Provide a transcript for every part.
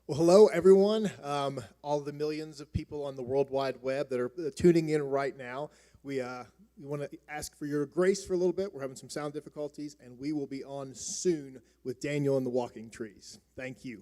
Well, hello, everyone. All the millions of people on the World Wide Web that are tuning in right now. We want to ask for your grace for a little bit. We're having some sound difficulties, and we will be on soon with Daniel and the Walking Trees. Thank you.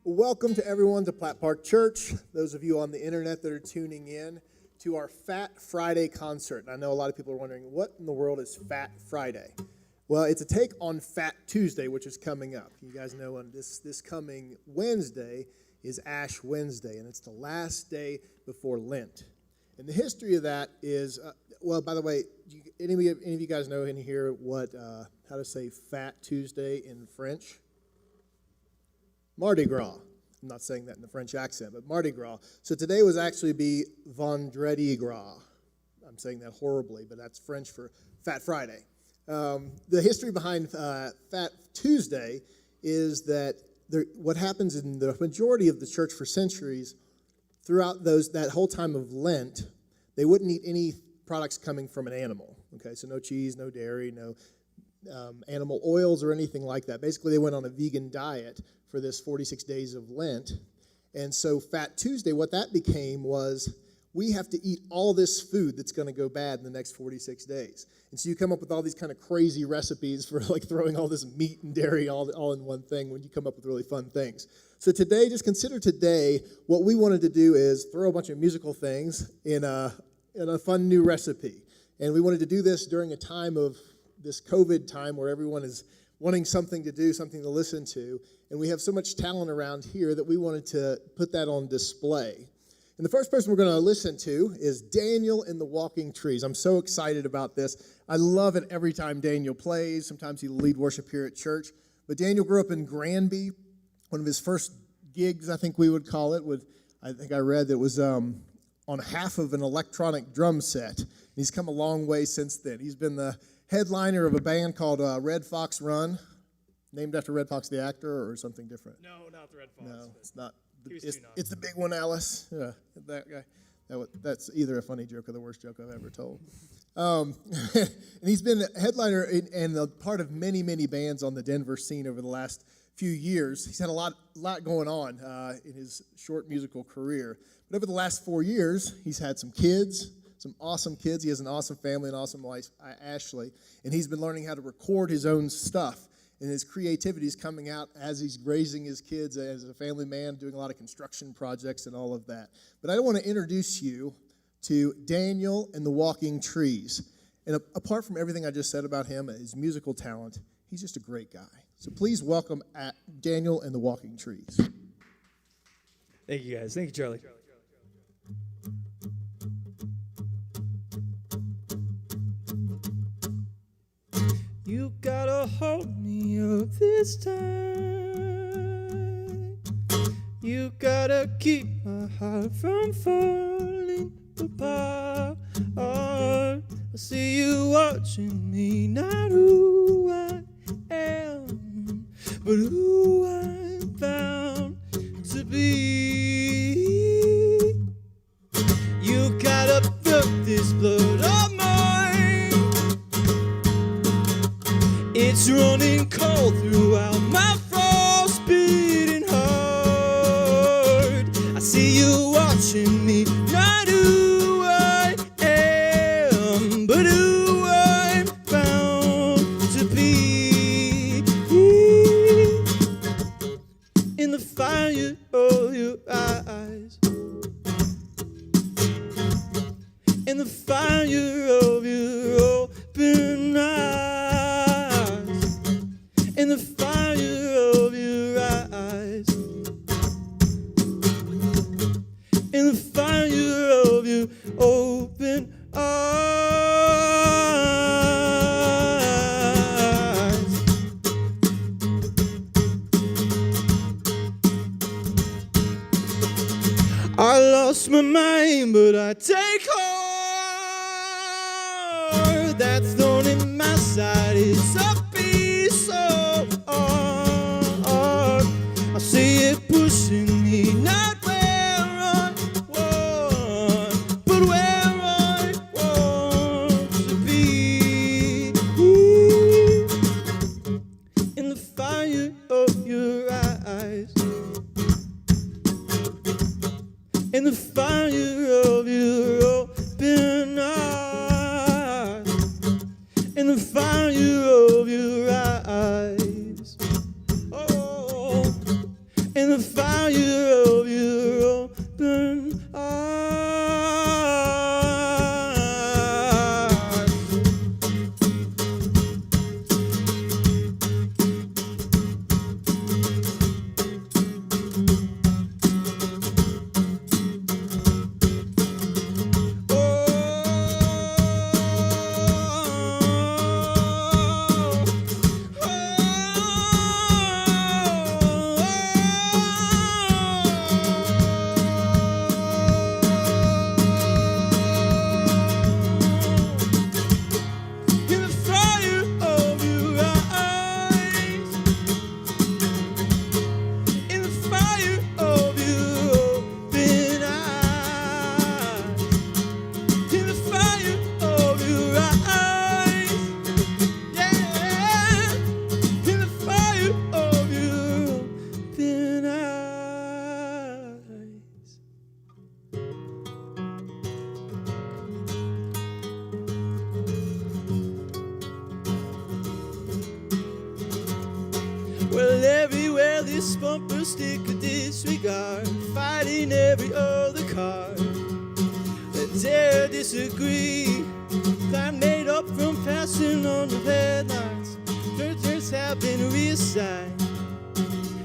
Welcome to everyone to Platt Park Church. Those of you on the internet that are tuning in to our Fat Friday concert. And I know a lot of people are wondering, what in the world is Fat Friday? Well, it's a take on Fat Tuesday, which is coming up. You guys know on this coming Wednesday is Ash Wednesday, and it's the last day before Lent. And the history of that is, well, by the way, any of you guys know in here how to say Fat Tuesday in French? Mardi Gras. I'm not saying that in the French accent, but Mardi Gras. So today was actually be Vendredi Gras. I'm saying that horribly, but that's French for Fat Friday. The history behind Fat Tuesday is that what happens in the majority of the church for centuries, throughout that whole time of Lent, they wouldn't eat any products coming from an animal. Okay, so no cheese, no dairy, no animal oils or anything like that. Basically, they went on a vegan diet for this 46 days of Lent. And so Fat Tuesday, what that became was we have to eat all this food that's going to go bad in the next 46 days. And so you come up with all these kind of crazy recipes for like throwing all this meat and dairy all in one thing when you come up with really fun things. So today, just consider today, what we wanted to do is throw a bunch of musical things in a fun new recipe. And we wanted to do this during a time of this COVID time where everyone is wanting something to do, something to listen to. And we have so much talent around here that we wanted to put that on display. And the first person we're going to listen to is Daniel in the Walking Trees. I'm so excited about this. I love it every time Daniel plays. Sometimes he'll lead worship here at church. But Daniel grew up in Granby. One of his first gigs, I think we would call it, I think I read that it was on half of an electronic drum set. And he's come a long way since then. He's been the headliner of a band called Red Fox Run, named after Red Fox the actor, or something different? No, not the Red Fox. No, it's not. It's the big one, Alice. Yeah, that guy. That's either a funny joke or the worst joke I've ever told. And he's been a headliner and a part of many, many bands on the Denver scene over the last few years. He's had a lot going on in his short musical career. But over the last 4 years, he's had some kids, some awesome kids. He has an awesome family, an awesome wife, Ashley. And he's been learning how to record his own stuff. And his creativity is coming out as he's raising his kids as a family man, doing a lot of construction projects and all of that. But I want to introduce you to Daniel and the Walking Trees. And apart from everything I just said about him, his musical talent, he's just a great guy. So please welcome Daniel and the Walking Trees. Thank you, guys. Thank you, Charlie. You gotta hold me up this time. You gotta keep my heart from falling apart. I see you watching me, not who I am, but who I'm bound to be. You gotta feel this blood of mine. It's running cold throughout my frost-beating heart. I see you watching me, not who I am, but who I'm bound to be. In the fire of your eyes, in the fire of your open eyes, in the fire of your eyes, in the fire of your open eyes. I lost my mind, but I take heart. That thorn in my side is a piece of art. I see it pushing me, not where I want, but where I want to be. In the fire of your eyes, in the fire of your open eyes, in the fire of your eyes, oh, in the fire wear this bumper sticker disregard, fighting every other card that dare disagree. Time made up from passing on the headlines. Churches have been reassigned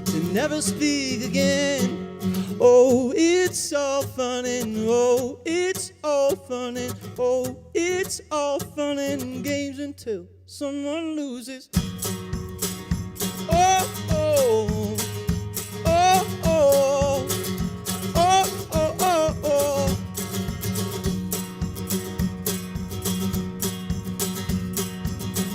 to never speak again. Oh, it's all fun and oh, it's all fun and oh, it's all fun and games until someone loses. Oh, oh, oh, oh, oh, oh, oh, oh.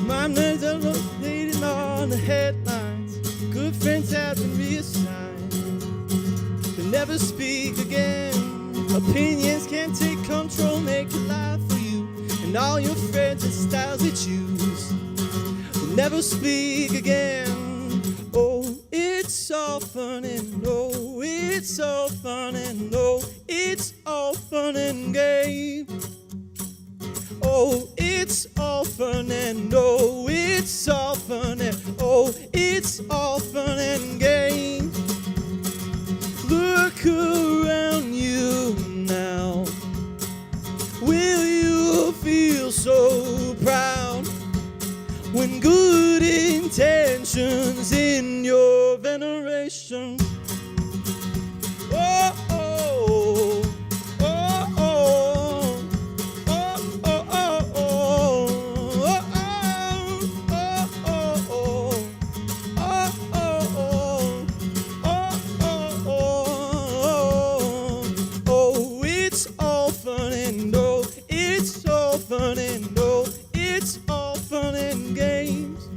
My names are located on the headlines. Good friends have been reassigned to never speak again. Opinions can't take control, make a life for you and all your friends and styles they choose. Will never speak again. Oh, it's all fun and oh, it's all fun and oh, it's all fun and games. Oh, it's all fun and oh, it's all fun and oh, it's all fun and games. Look around you now. Will you feel so proud when good intentions in your veneration? Oh, oh, oh, oh, oh, oh, oh, oh, it's all fun and oh, it's all fun and oh, it's all fun and games.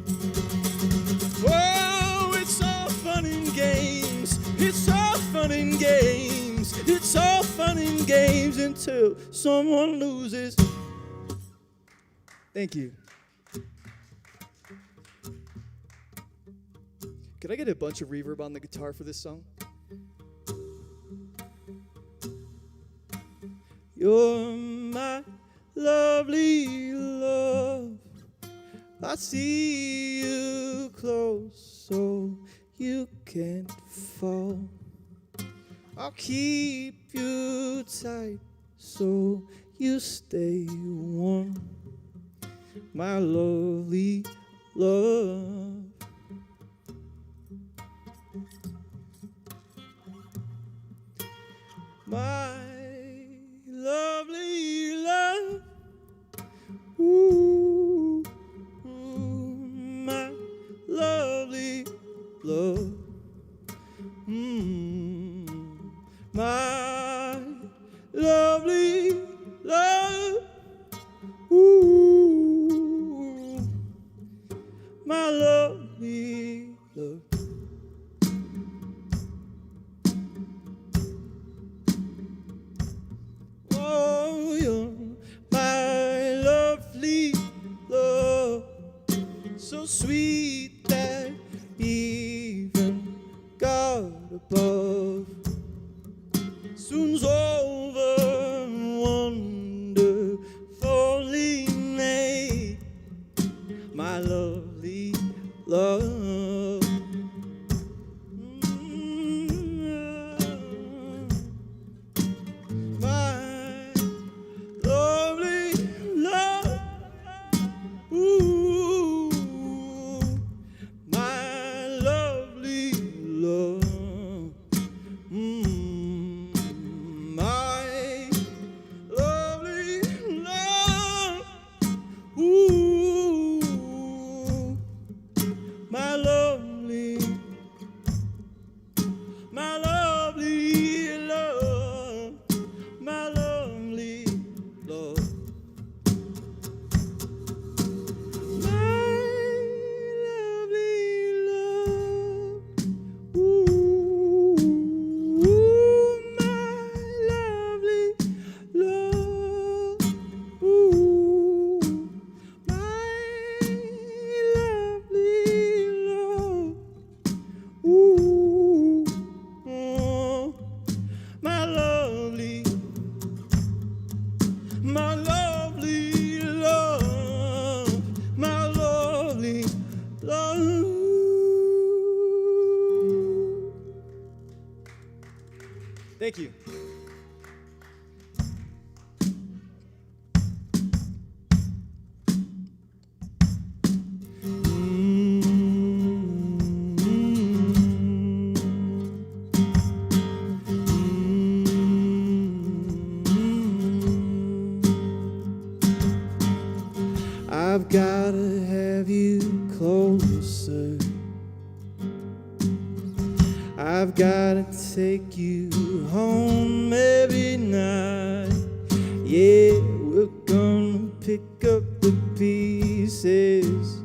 Oh, it's all fun and games. It's all fun and games. It's all fun and games until someone loses. Thank you. Could I get a bunch of reverb on the guitar for this song? You're my lovely love. I see you close so you can't fall. I'll keep you tight so you stay warm. My lovely love. My lovely love. Ooh, ooh, my lovely love. My lovely love. Ooh, my lovely love. Oh, you're my lovely love, so sweet that even God above soon's over, wonderfully made. My lovely love. My lovely love. Ooh, my lovely love. My lovely love. Ooh, my lovely, my lovely love, my lovely love. My lovely love. Ooh, my lovely love. Ooh, my lovely love. Thank you. I've gotta have you closer. I've gotta take you home every night. Yeah, we're gonna pick up the pieces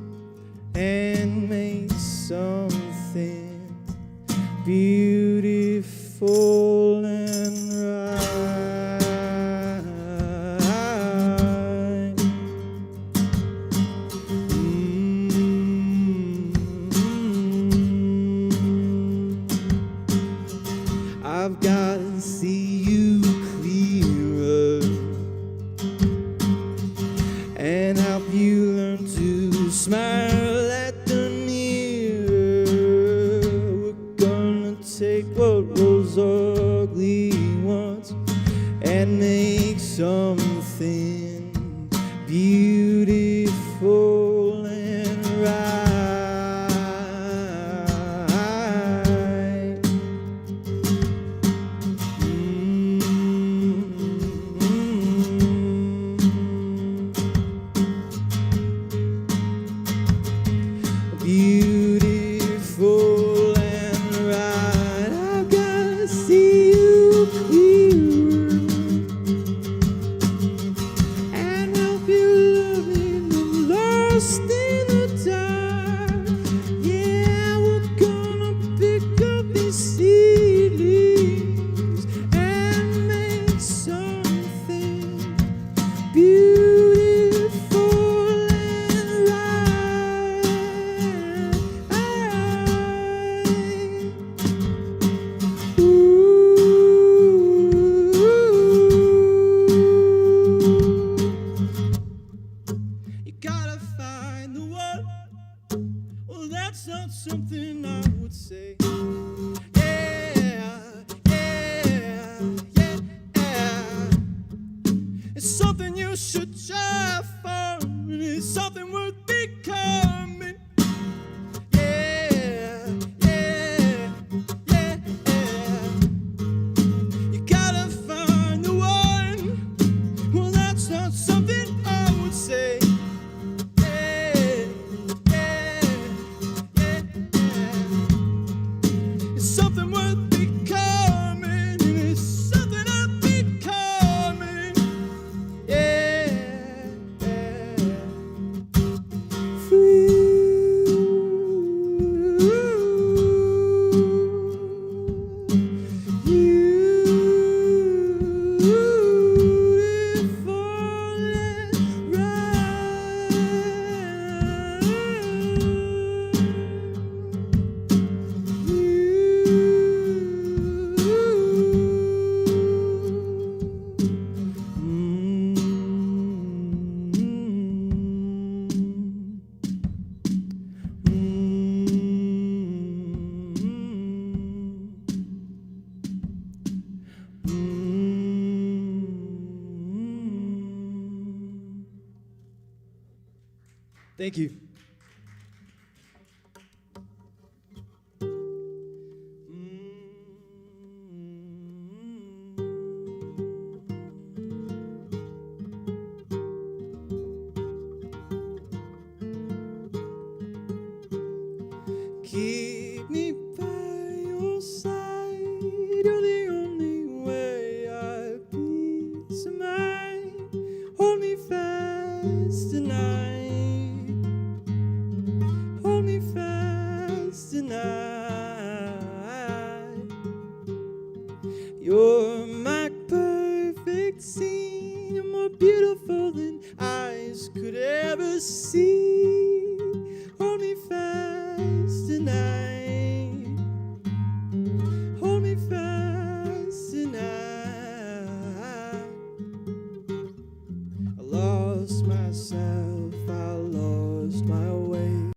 and make something beautiful and right. I've got to see you clearer and help you learn to smile at the mirror. We're gonna take what was ugly once and make something beautiful and right. Beautiful and right. I've gotta see you clearer and help you loving and lost in the dark. Yeah, we're gonna pick up these seedlings and make something beautiful and right. You gotta find the one. Well, that's not something I would say. Yeah, yeah, yeah. It's something you should try for, and it's something worth becoming. Yeah, yeah, yeah, yeah. You gotta find the one. Well, that's not something I would say. Yeah, yeah, yeah, yeah. It's something worth becoming, and it's something I'm becoming. Yeah, yeah. Thank you. Keep me by your side. You're the only way I peace of mind. Hold me fast tonight. Hold me fast tonight. You're my perfect scene. You're more beautiful than eyes could ever see. Hold me fast tonight. Hold me fast tonight. I lost myself. I lost my ways.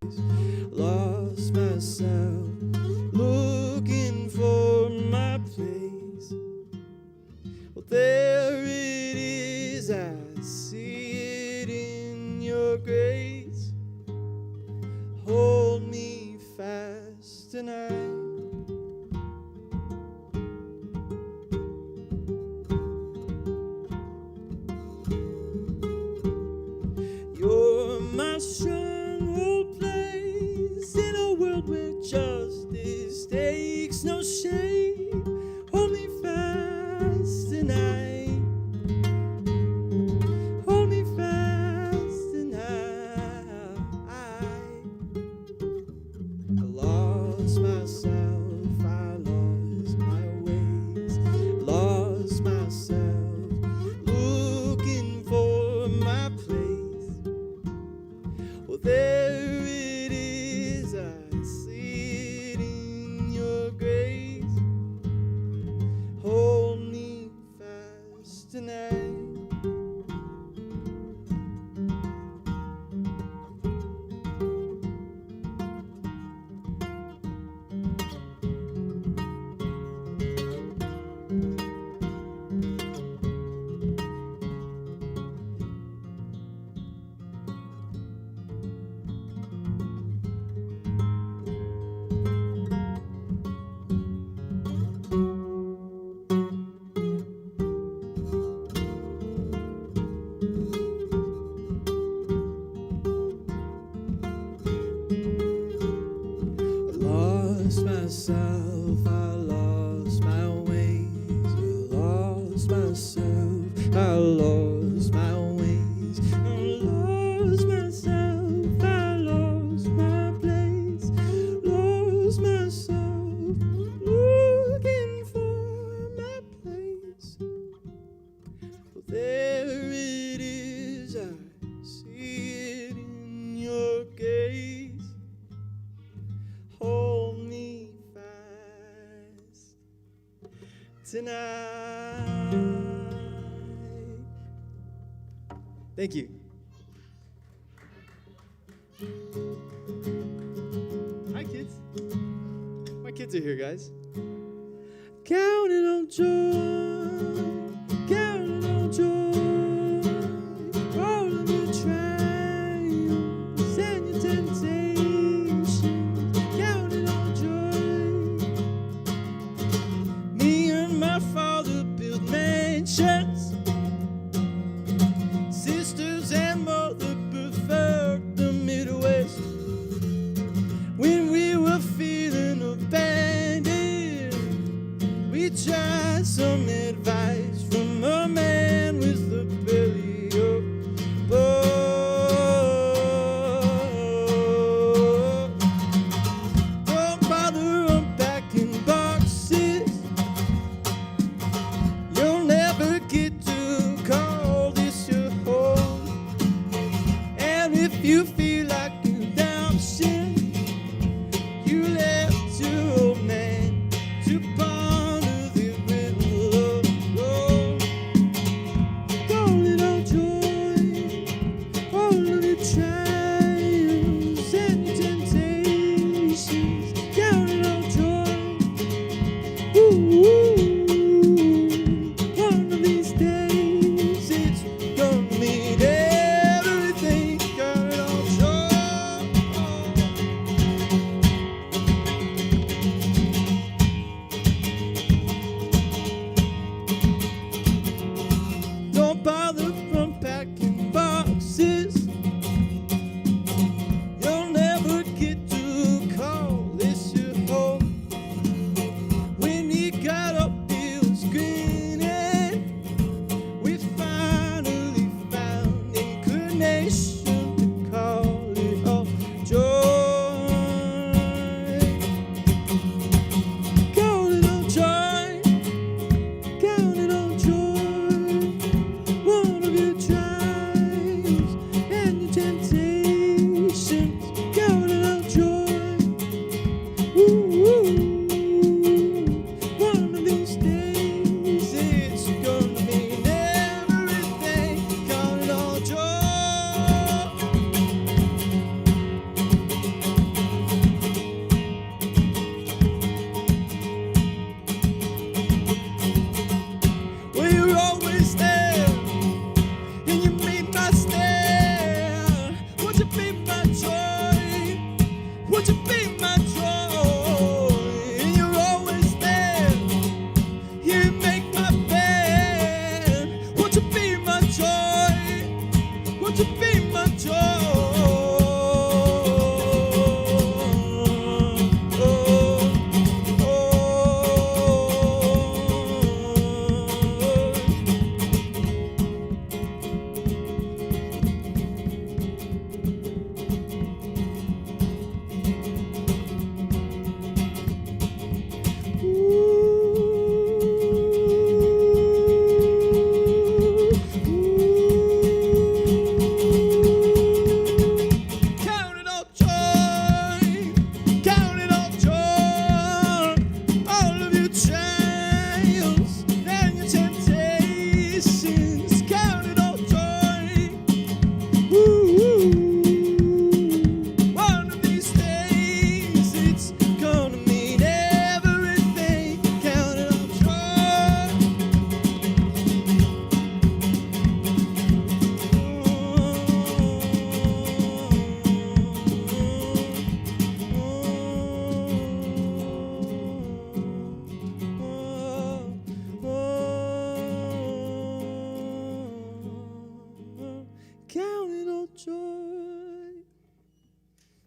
Lost myself looking for my place. tonight. You're my stronghold place in a world where justice takes no shape. Hold me fast tonight. Hold me fast tonight. I lost myself, I lost my ways, lost myself, looking for my place. Well, there it is, I see it in your grace. Hold me fast tonight. Myself, I lost my ways. I lost myself, I lost my ways. I lost myself, I lost my place. Lost myself, looking for my place. Well, there it is, I see it in your gaze. Hold me fast tonight. Thank you. Hi, kids. My kids are here, guys. Counting on joy, counting on joy, rolling your trials and your temptations. Counting on joy. Me and my father built mansions. Sisters and mother preferred the Midwest. When we were feeling abandoned, we tried some advice.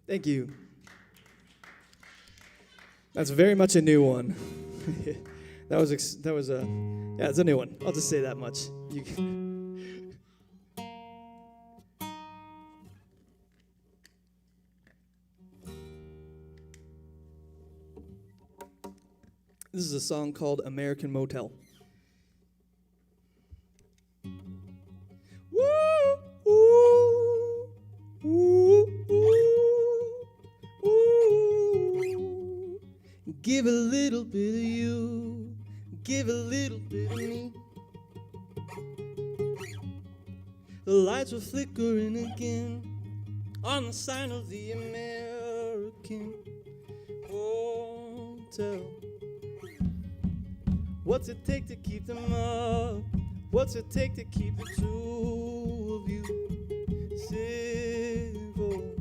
Thank you. That's very much a new one. that was it's a new one. I'll just say that much. This is a song called American Motel. Woo, ooh, ooh, ooh, ooh. Give a little bit of you, give a little bit of me. The lights were flickering again on the sign of the American Hotel. What's it take to keep them up? What's it take to keep the two of you civil?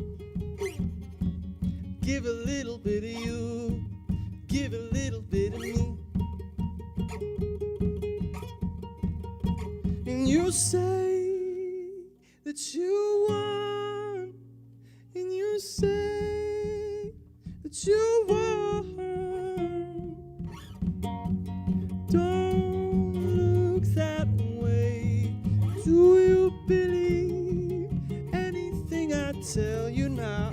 Give a little bit of you, give a little bit of me. And you say that you want, and you say that you want. Don't look that way. Do you believe anything I tell you now?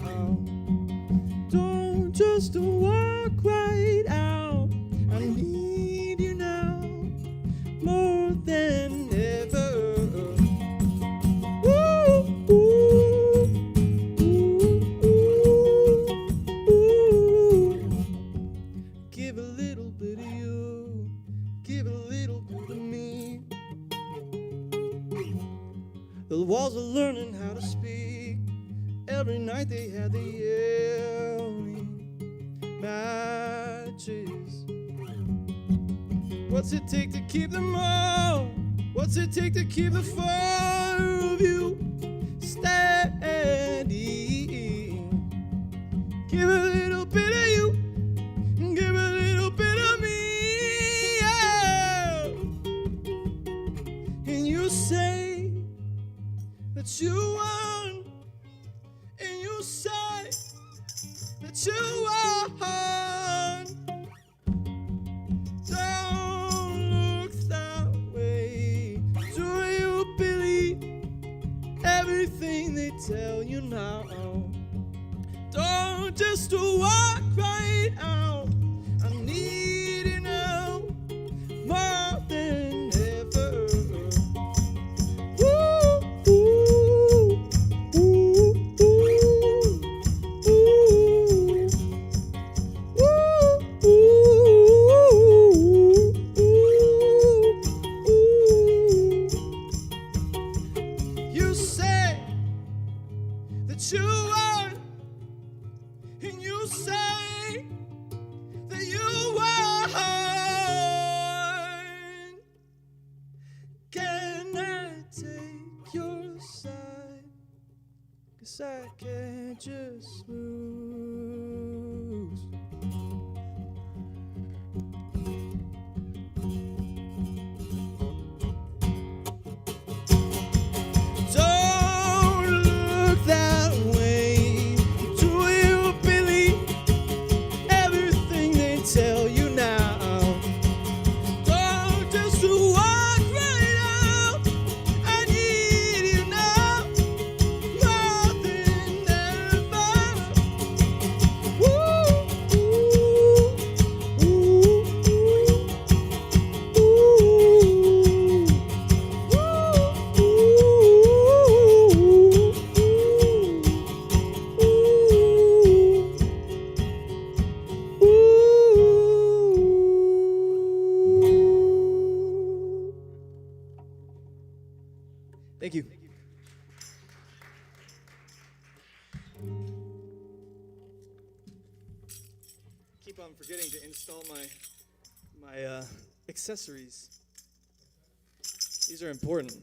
Don't just walk right out. I need you now more than ever. Ooh, ooh, ooh, ooh. Give a little bit of you, give a little bit of me. The walls are learning how to speak. Every night they had the yelling matches. What's it take to keep them all? What's it take to keep the four of you standing? Give a little bit of you, give a little bit of me, yeah. And you say that you want, and you say that you want. Don't look that way. Do you believe everything they tell you now? Don't just walk right out. I need you now more than ever. Ooh, ooh, ooh, ooh, ooh. Ooh, ooh, ooh. You say that you want, and you say that you want. Can I take your side? 'Cause I can't just lose. Don't look that way. Do you believe everything they tell you now? Don't just walk right out. I need you now more than ever. Ooh, ooh, ooh, ooh, Thank you. Keep on forgetting to install my accessories. These are important.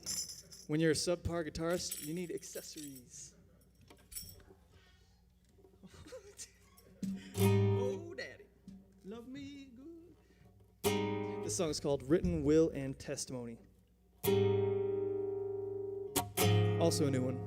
When you're a subpar guitarist, you need accessories. Oh, daddy, love me good. This song is called Written Will and Testimony. Also a new one.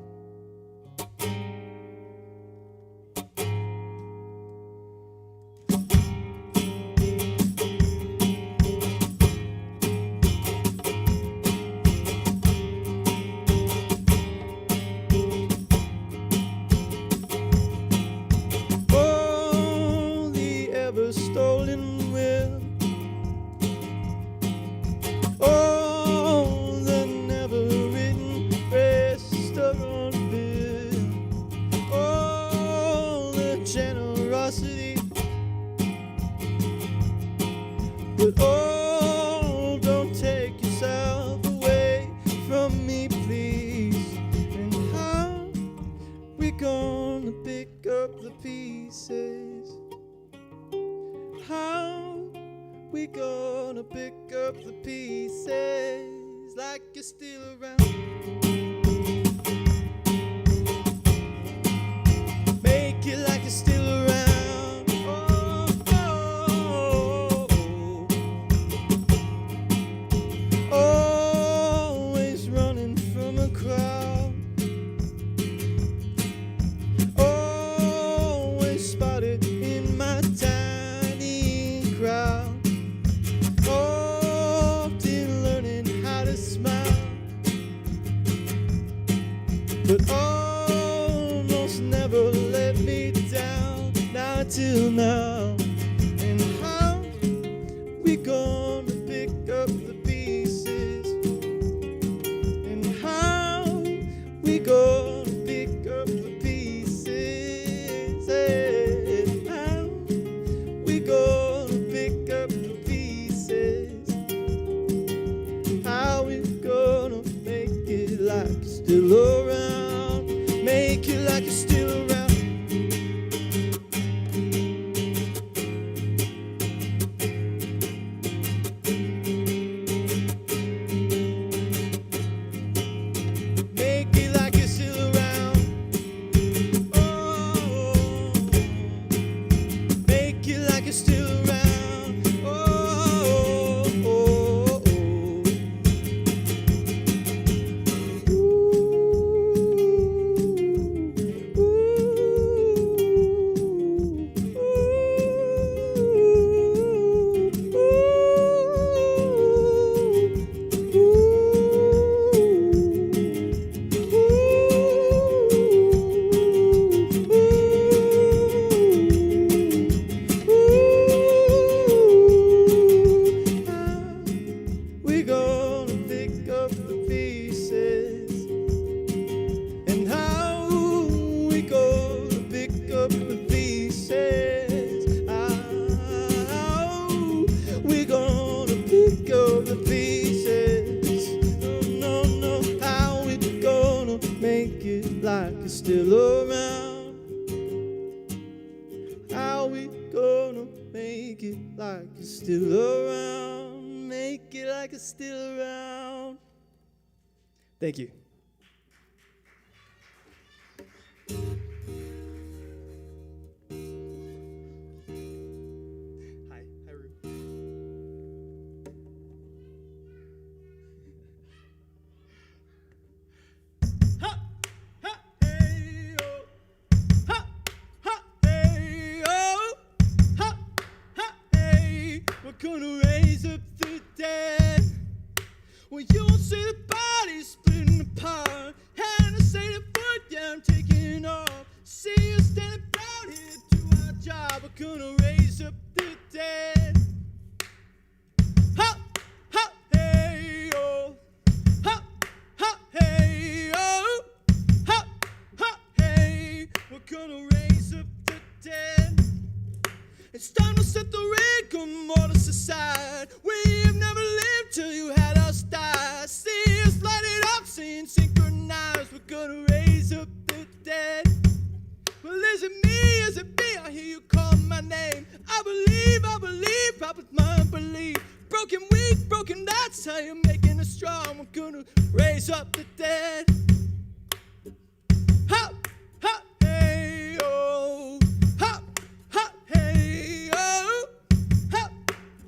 But oh, don't take yourself away from me, please. And how we gonna pick up the pieces? How we gonna pick up the pieces like you're still around? Make it like you're still around. Oh, oh, oh. Always running from a crowd. Always spotted in my tiny crowd. Often learning how to smile, but almost never let me down, not till now. And how we gonna pick up the pieces? And how we gonna pick up the pieces? And how we gonna pick up the pieces? How we gonna make it like you're still around? Make it like you're still around. Make it like you're still around. Oh, make it like you're still around. Oh, oh, oh. We gonna pick up the pieces, and how we gonna pick up the pieces? How we gonna pick up the pieces? No, no, no. How we gonna make it like it's still around? How we gonna make it like it's still around? Make it like it's still around. Thank you. Hi, Ruth. Ha, ha, hey, oh. Ha, ha, hey, oh. Ha, ha, hey. We're gonna raise up the dead. Well, you won't see the bodies splitting apart. And I say the foot, yeah, I'm taking off. See us standing proud here, do our job. We're gonna raise up the dead. Ha, ha, hey, oh. Ha, ha, hey, oh. Ha, ha, hey. We're gonna raise up the dead. It's time to set the rigor mortis aside. We have never lived till you had us die. See us light it up, seeing synchronized. We're gonna raise up the dead. Well, is it me, is it me? I hear you call my name. I believe, pop with my belief. Broken, weak, broken, that's how you're making us strong. We're gonna raise up the dead. Ha, ha, hey, oh. Ha, ha, hey, oh. Ha,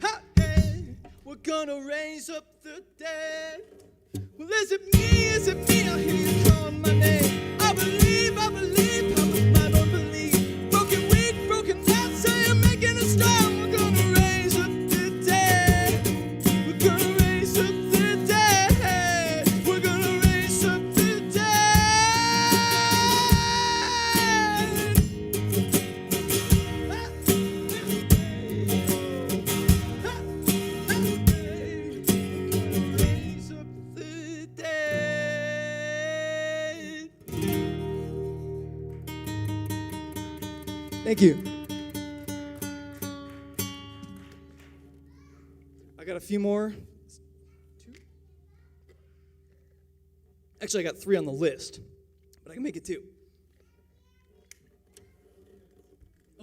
ha, hey. We're gonna raise up the dead. Well, is it me, is it me? I hear you calling my name. I believe, pop with my belief. Broken, weak, broken, that's how you're making us strong. We're gonna raise up the dead. We're gonna raise up the dead. We're gonna raise up the dead. Raise up the dead. Thank you. I got a few more. 2. Actually, I got 3 on the list, but I can make it 2.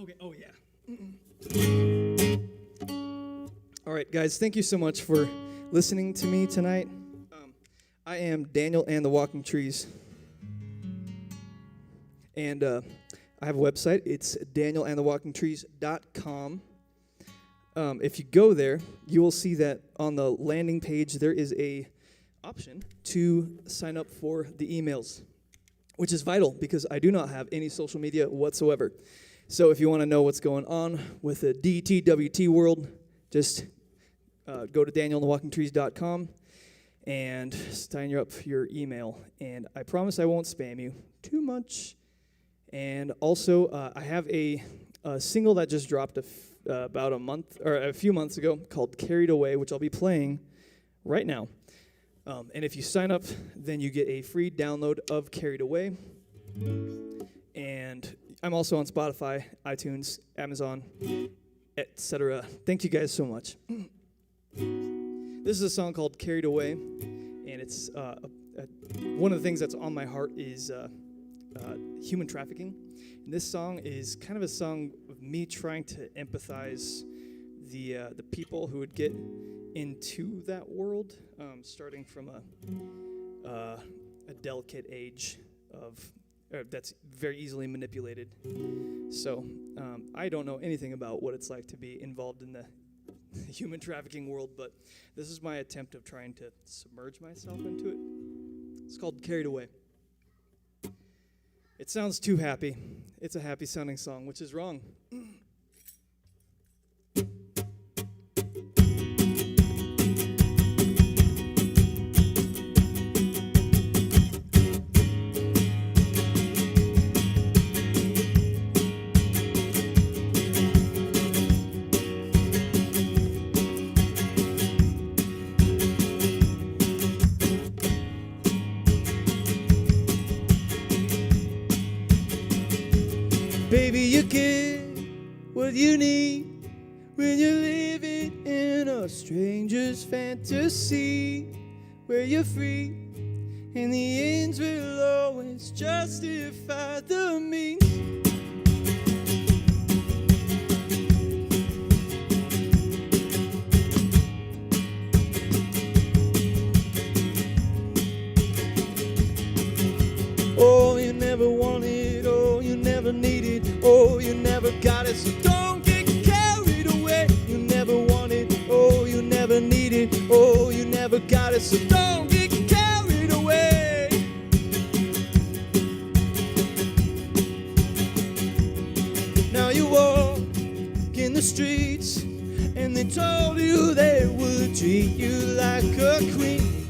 Okay, oh yeah. All right, guys, thank you so much for listening to me tonight. I am Daniel and the Walking Trees. And I have a website. It's danielandthewalkingtrees.com. If you go there, you will see that on the landing page there is a option to sign up for the emails, which is vital because I do not have any social media whatsoever. So if you want to know what's going on with the DTWT world, just go to danielandthewalkingtrees.com and sign up for your email. And I promise I won't spam you too much. And also, I have a single that just dropped about a few months ago called "Carried Away," which I'll be playing right now. And if you sign up, then you get a free download of "Carried Away." And I'm also on Spotify, iTunes, Amazon, etc. Thank you guys so much. This is a song called "Carried Away," and it's one of the things that's on my heart is human trafficking. And this song is kind of a song of me trying to empathize the people who would get into that world, starting from a delicate age that's very easily manipulated. So I don't know anything about what it's like to be involved in the human trafficking world, but this is my attempt of trying to submerge myself into it. It's called "Carried Away." It sounds too happy. It's a happy sounding song, which is wrong. Baby, you get what you need when you're living in a stranger's fantasy, where you're free, and the ends will always justify the means. Oh, you never wanted, oh, you never needed, oh, you never got it, so don't get carried away. You never wanted, oh, you never needed, oh, you never got it, so don't get carried away. Now you walk in the streets, and they told you they would treat you like a queen.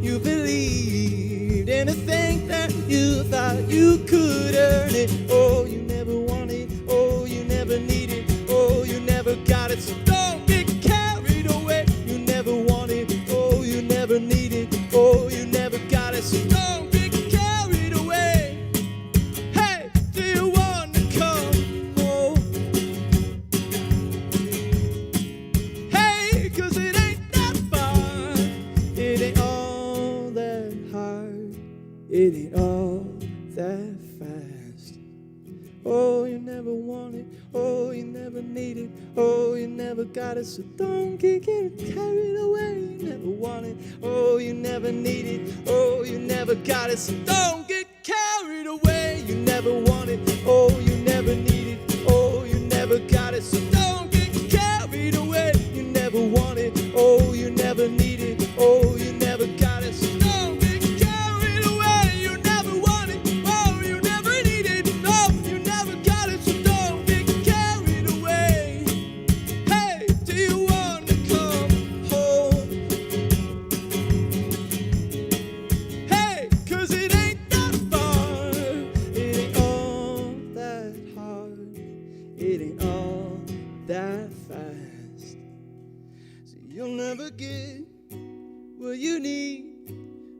You believed in a thing that you thought you could earn it. Oh, you never wanted, oh, you never needed, oh, you never got it, so don't get carried away. You never wanted, oh, you never needed, oh, you never got it, so don't get carried away. Hey, do you want to come home? Hey, 'cause it ain't that far, it ain't all that hard, it ain't all that fast. Oh, you never wanted, oh, you never needed, oh, you never got it, so don't get carried away. You never wanted, oh, you never needed, oh, you never got it, so don't get carried away. You never wanted, oh, you never needed, oh, you never got it, so don't get carried away. You never wanted, oh, you never needed, oh, you never got it, so don't get carried away. You never wanted, oh, you never needed, no, you never got it, so don't get carried away. Hey, do you want to come home? Hey, 'cause it ain't that far, it ain't all that hard, it ain't all that fast. So you'll never get what you need,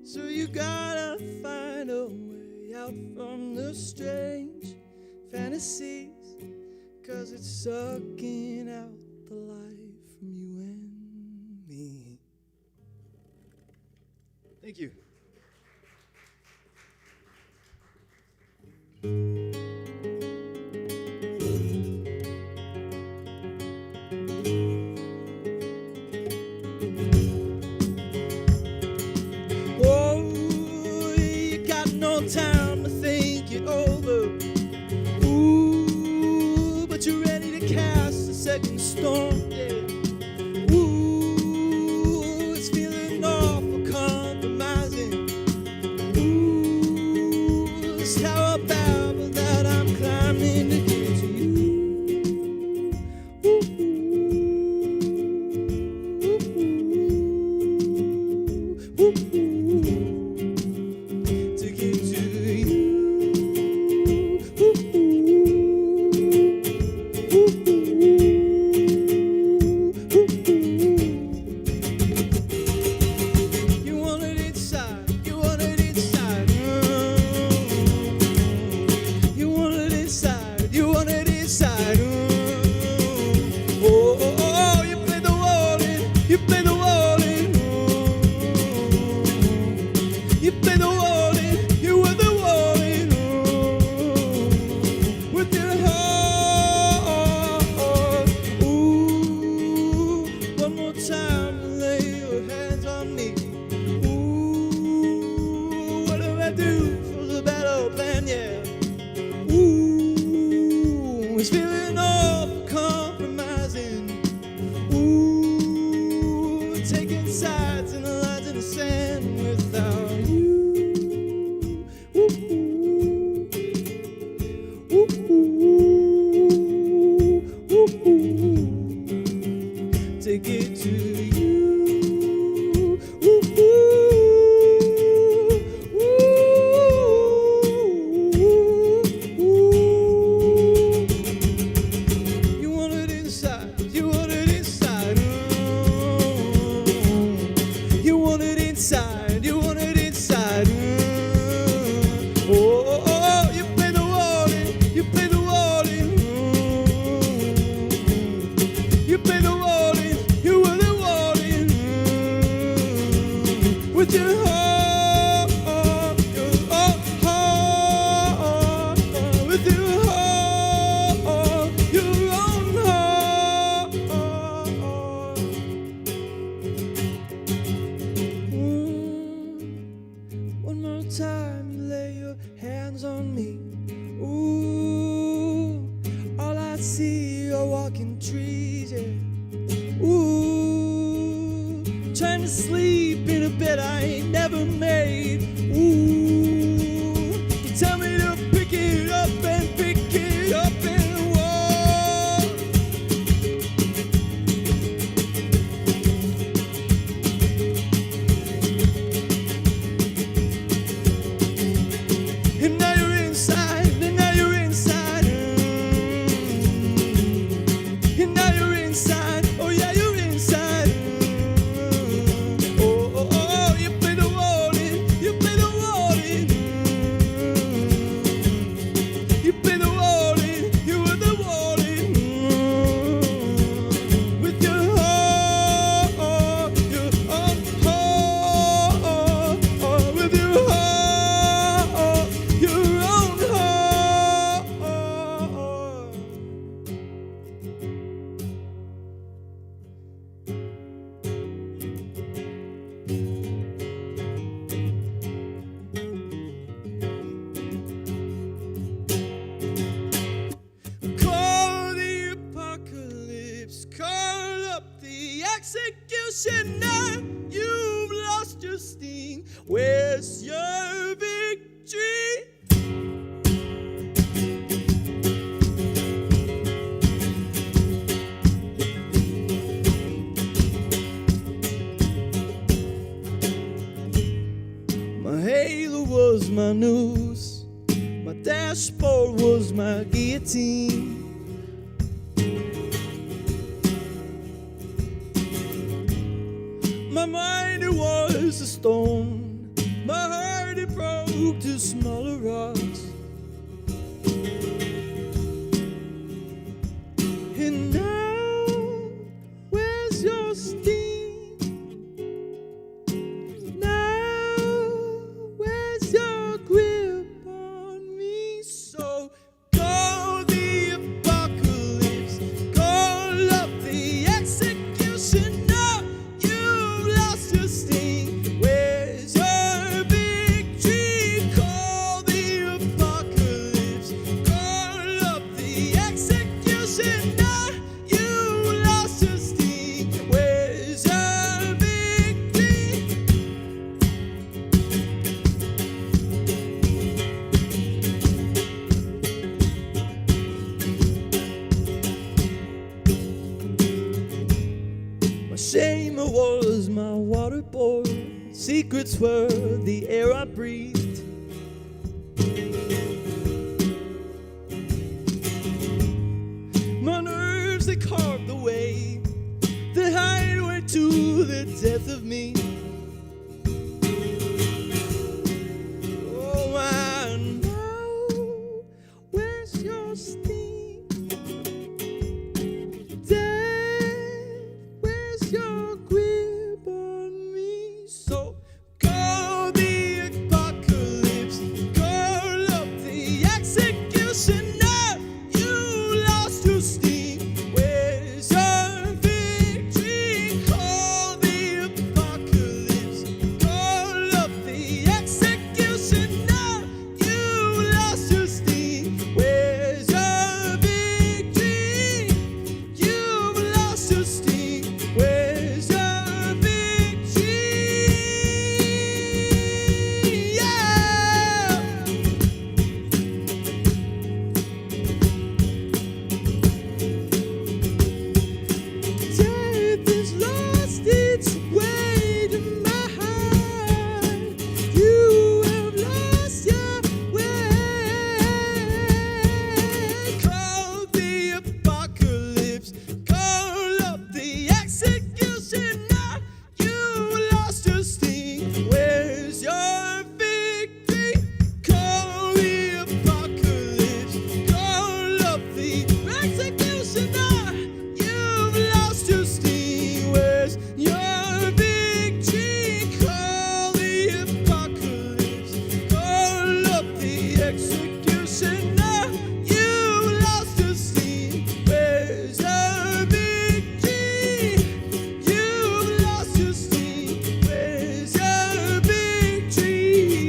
so you gotta find a way out from the strange fantasies, 'cause it's sucking out the life from you and Thank you. Oh, you got no time to think it over. Ooh, but you're ready to cast a second storm. Yeah. Ooh, it's feeling awful compromising. Ooh, this Tower of Babel that I'm climbing to get to you. Ooh, ooh, ooh, to get to you. You want it inside, you want it inside. You want it inside, you want it inside. Oh, oh, oh, you play the wall in, you play the wall in. You play the wall in, you were the wall in. With your heart. Ooh, one more time, lay your hands on me. Ooh, what do I do for the battle plan? Yeah. Ooh, it's feeling awful compromising. Ooh, taking sides and the lines in the sand without you. Ooh, ooh, ooh, ooh, ooh, to get to you. Ooh, ooh, ooh, ooh. You want it inside, you want it inside. You want it inside, you want it inside. Oh, oh, oh, you play the wall in, you play the wall in. You play the wall in, you were the wall in. With your heart, your heart, with your heart, your own heart. One more time, you lay your hands on me. Ooh, all I see are walking trees, yeah. Ooh, trying to sleep in a bed I ain't never made. Ooh, you tell me to pick it up and pick it up and walk. And now you're inside, and now you're inside. And now you're inside, oh yeah, you're inside. Oh, oh, oh, you play the wall in, you play the wall in. You play the wall in, you were the wall in. With your heart, your heart, with your heart, your own heart. Call the apocalypse, call up the executioner. You've lost your sting. Where's your victory? My halo was my noose, my dashboard was my guillotine. My mind it was a stone, my heart it broke to smaller rocks. And now, where's your sting? Now, Shame was my water boy. Secrets were the air I breathed. My nerves, they carved the way, the highway to the death of me. Oh, I know, where's your sting? Dad, where's your grip on me? So call the apocalypse, call up the executioner. You lost your steam, where's your victory? Call the apocalypse, call up the executioner. You lost your steam, where's your victory? You've lost your steam, where's your victory? Yeah. Death has lost its way to my heart. You have lost your way. Call the apocalypse, call up the executioner. You lost your sting, where's your victory? Call the apocalypse, call up the executioner. You've lost your sting, where's your victory? Call the apocalypse, call up the executioner. You lost your sting, where's your victory? You've lost your sting, where's your victory?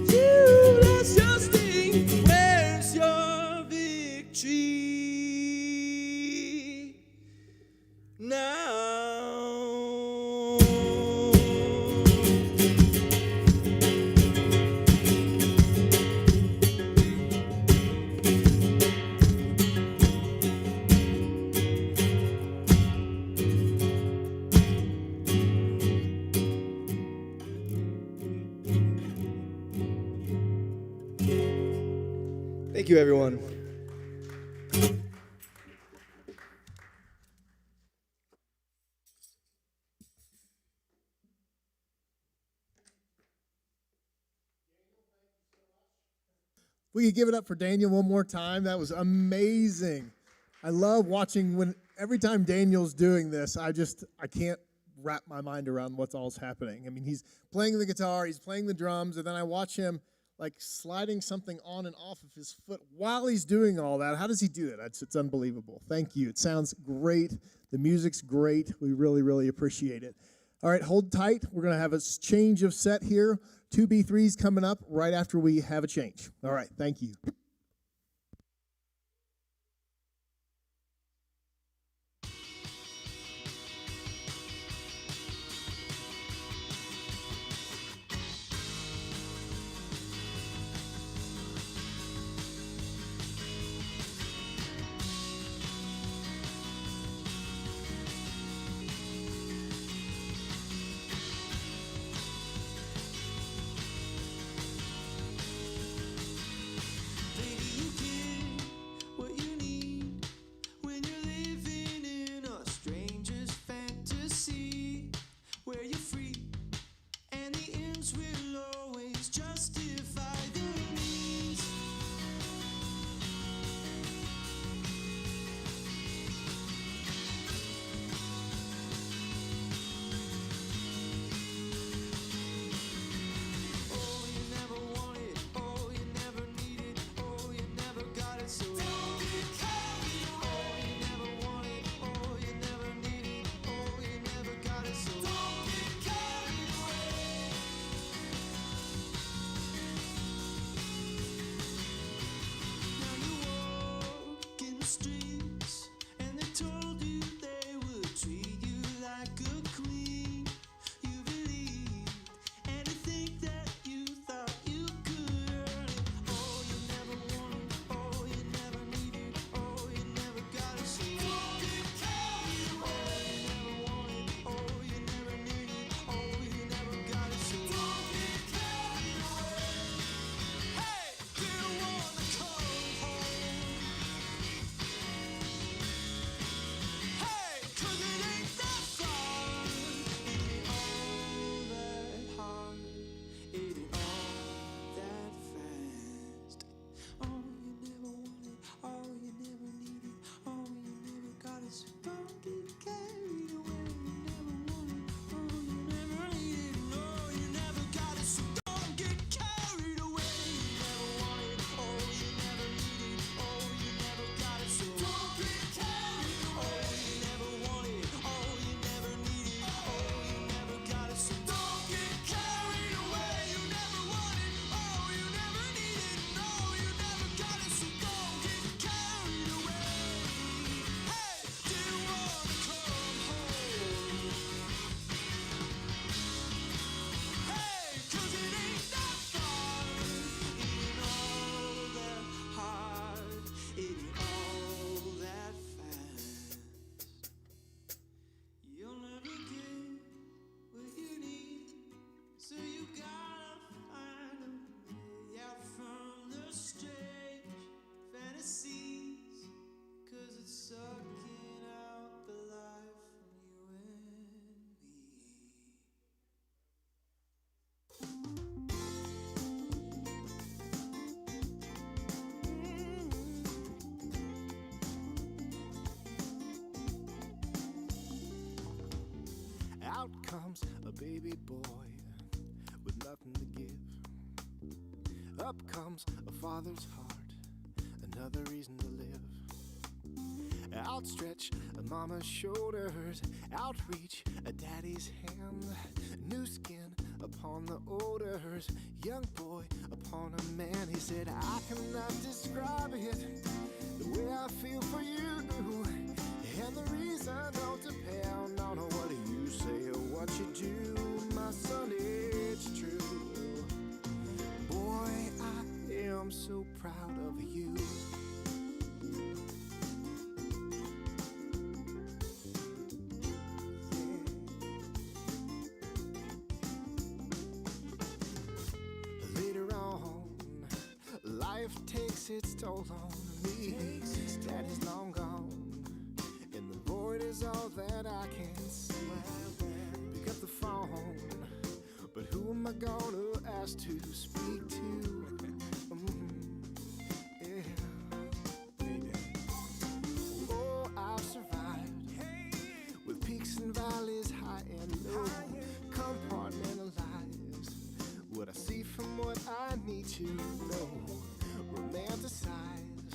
You've lost your sting, where's your victory? Now. Thank you, everyone. We could give it up for Daniel one more time. That was amazing. I love watching when every time Daniel's doing this, I can't wrap my mind around what's all's happening. I mean, he's playing the guitar, he's playing the drums, and then I watch him like sliding something on and off of his foot while he's doing all that. How does he do that? It's unbelievable. Thank you. It sounds great. The music's great. We really, really appreciate it. All right, hold tight. We're going to have a change of set here. 2B3's coming up right after we have a change. All right, thank you. Out comes a baby boy with nothing to give. Up comes a father's heart, another reason to live. Outstretch a mama's shoulders, outreach a daddy's hand. New skin upon the odors, young boy upon a man. He said, I cannot describe it, the way I feel for you. And the reason don't depend on what you say or what you do. My son, it's true. Boy, I am so proud of you. Life takes its toll on me. Daddy's long gone, and the void is all that I can see. Pick up the phone, but who am I gonna ask to speak to? Yeah. Oh, I've survived with peaks and valleys, high and low. Compartmentalized what I see from what I need to know. Romanticize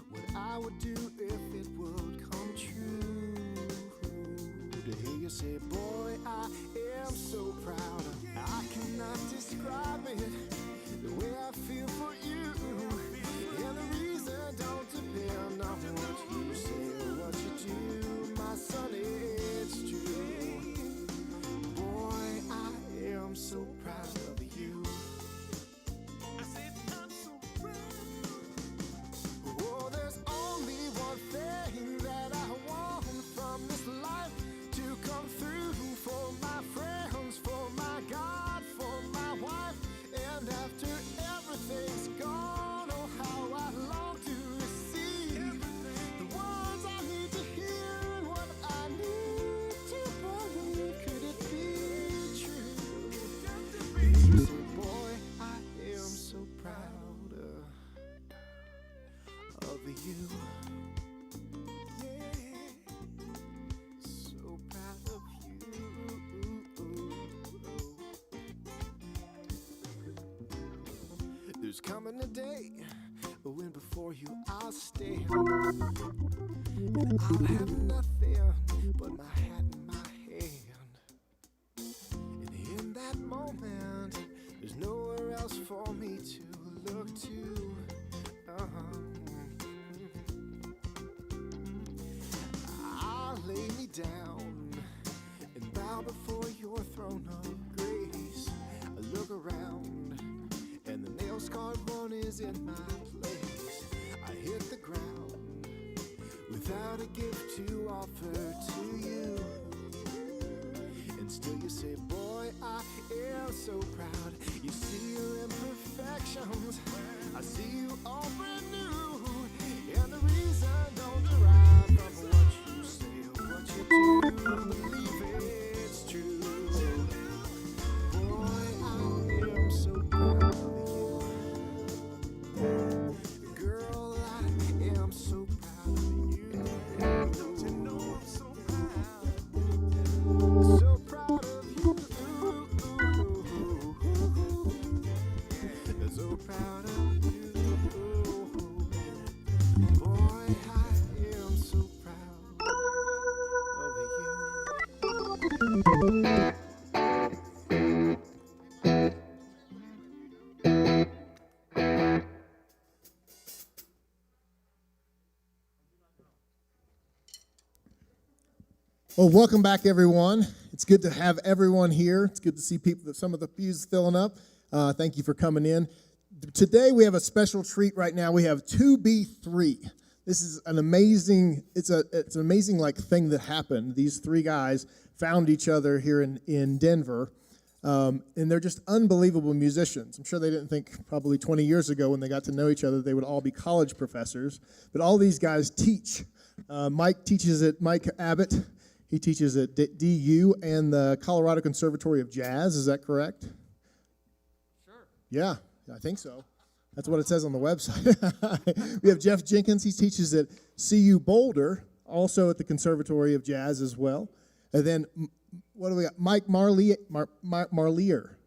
what I would do if it would come true. To hear you say, boy, I am so proud. I cannot describe it, the way I feel for you. And the reason don't depend on what you say or what you do. My son, it's true. Boy, I am so proud of you. You. Yeah, so proud of you. There's coming a day when before you I'll stand, and I'll have nothing but my hat in my hand. And in that moment, there's nowhere else for me to look to. Lay me down and bow before your throne of grace. I look around and the nail-scarred one is in my place. I hit the ground without a gift to offer to you. And still you say, boy, I am so proud. You see your imperfections, I see you all brand new. And the reason don't derive from what you say. What you do, believe it's true. Boy, I am so proud of you. Girl, I am so proud of you. Don't you know I'm so proud? So proud of you. So proud of you. Boy, I am so proud of you. Well, welcome back, everyone. It's good to have everyone here. It's good to see people, some of the pews filling up. Thank you for coming in. Today we have a special treat right now. We have 2B3. This is an amazing, it's an amazing like thing that happened. These three guys found each other here in Denver, and they're just unbelievable musicians. I'm sure they didn't think probably 20 years ago when they got to know each other they would all be college professors, but all these guys teach. Mike Abbott, he teaches at DU and the Colorado Conservatory of Jazz. Is that correct? Sure. Yeah, I think so. That's what it says on the website. We have Jeff Jenkins. He teaches at CU Boulder, also at the Conservatory of Jazz as well. And then what do we got? Mike Marlier,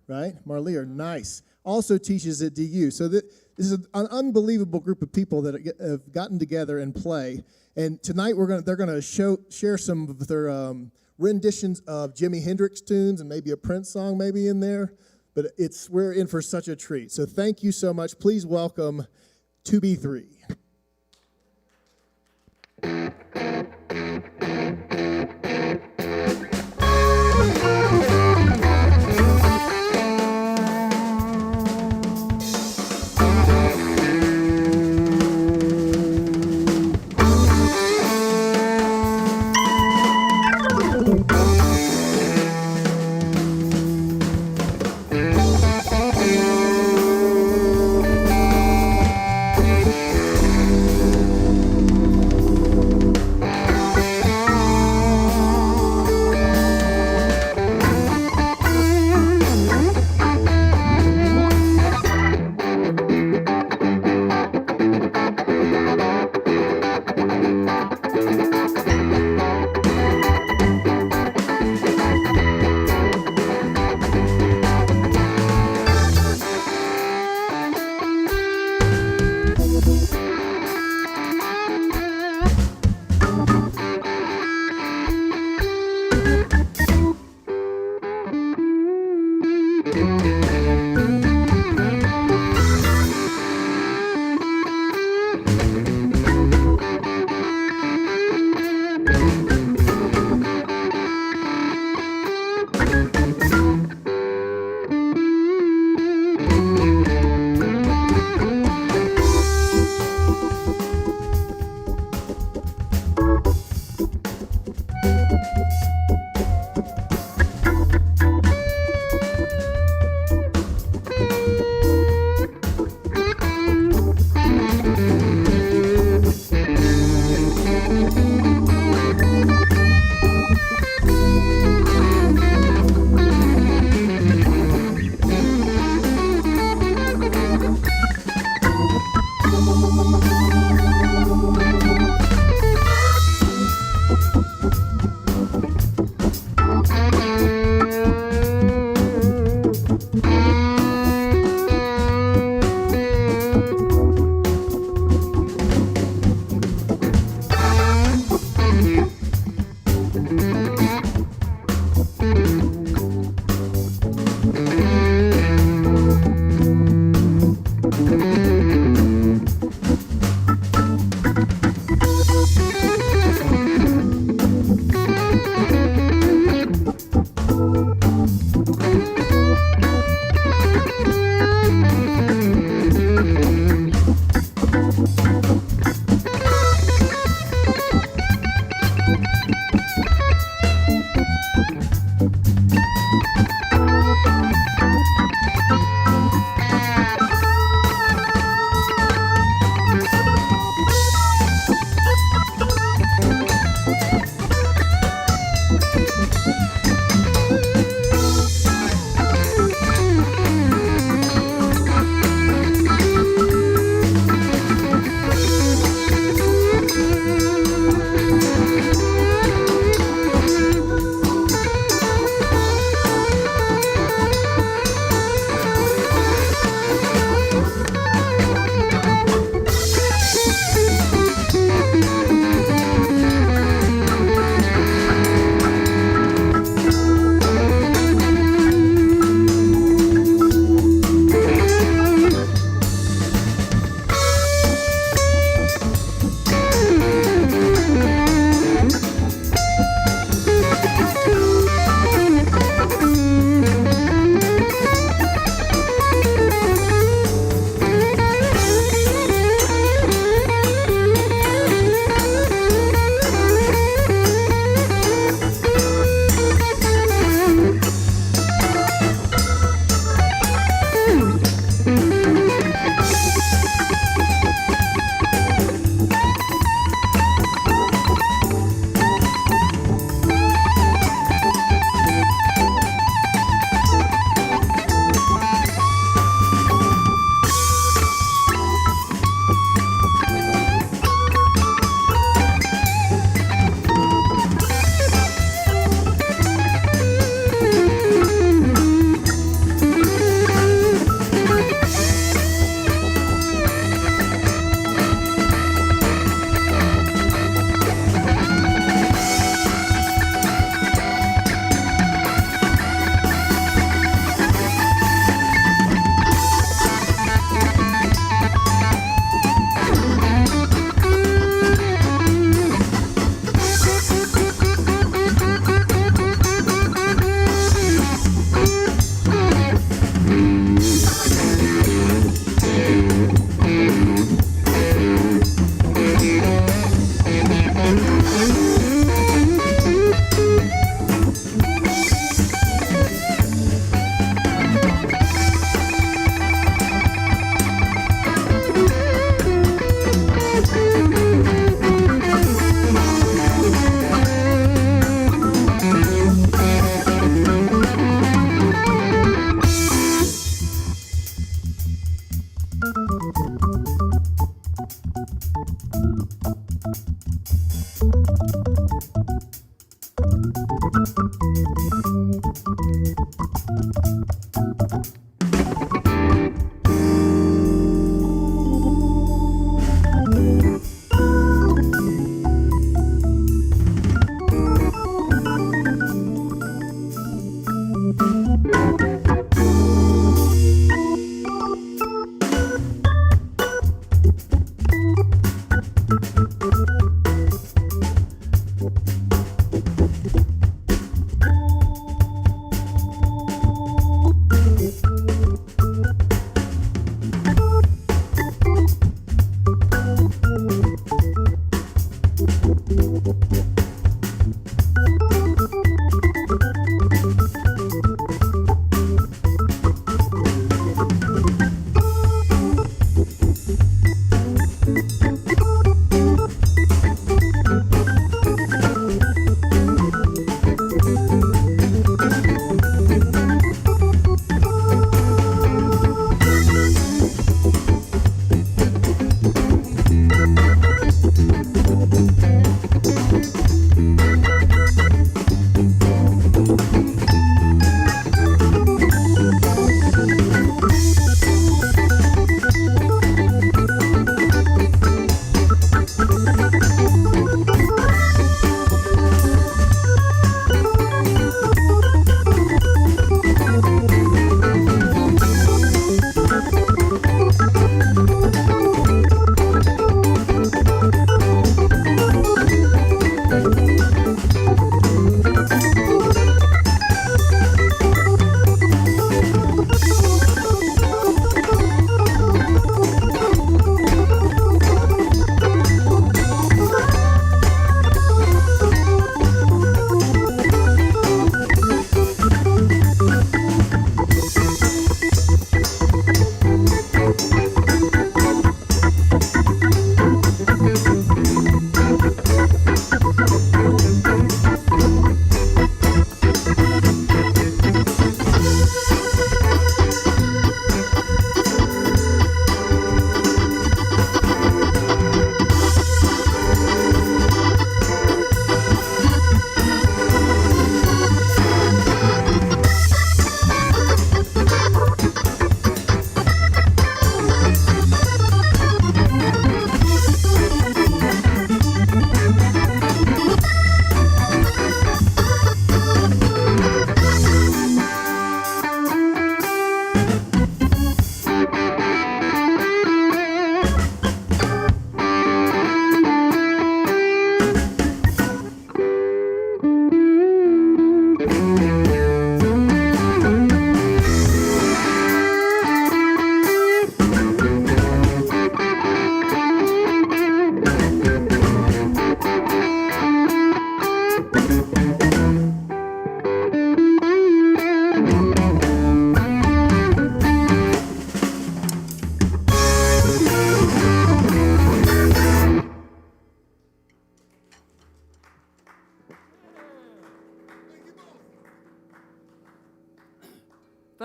right? Marlier, nice. Also teaches at DU. So this is an unbelievable group of people that have gotten together and play. And tonight they're gonna share some of their renditions of Jimi Hendrix tunes and maybe a Prince song maybe in there. But we're in for such a treat. So thank you so much. Please welcome 2B3.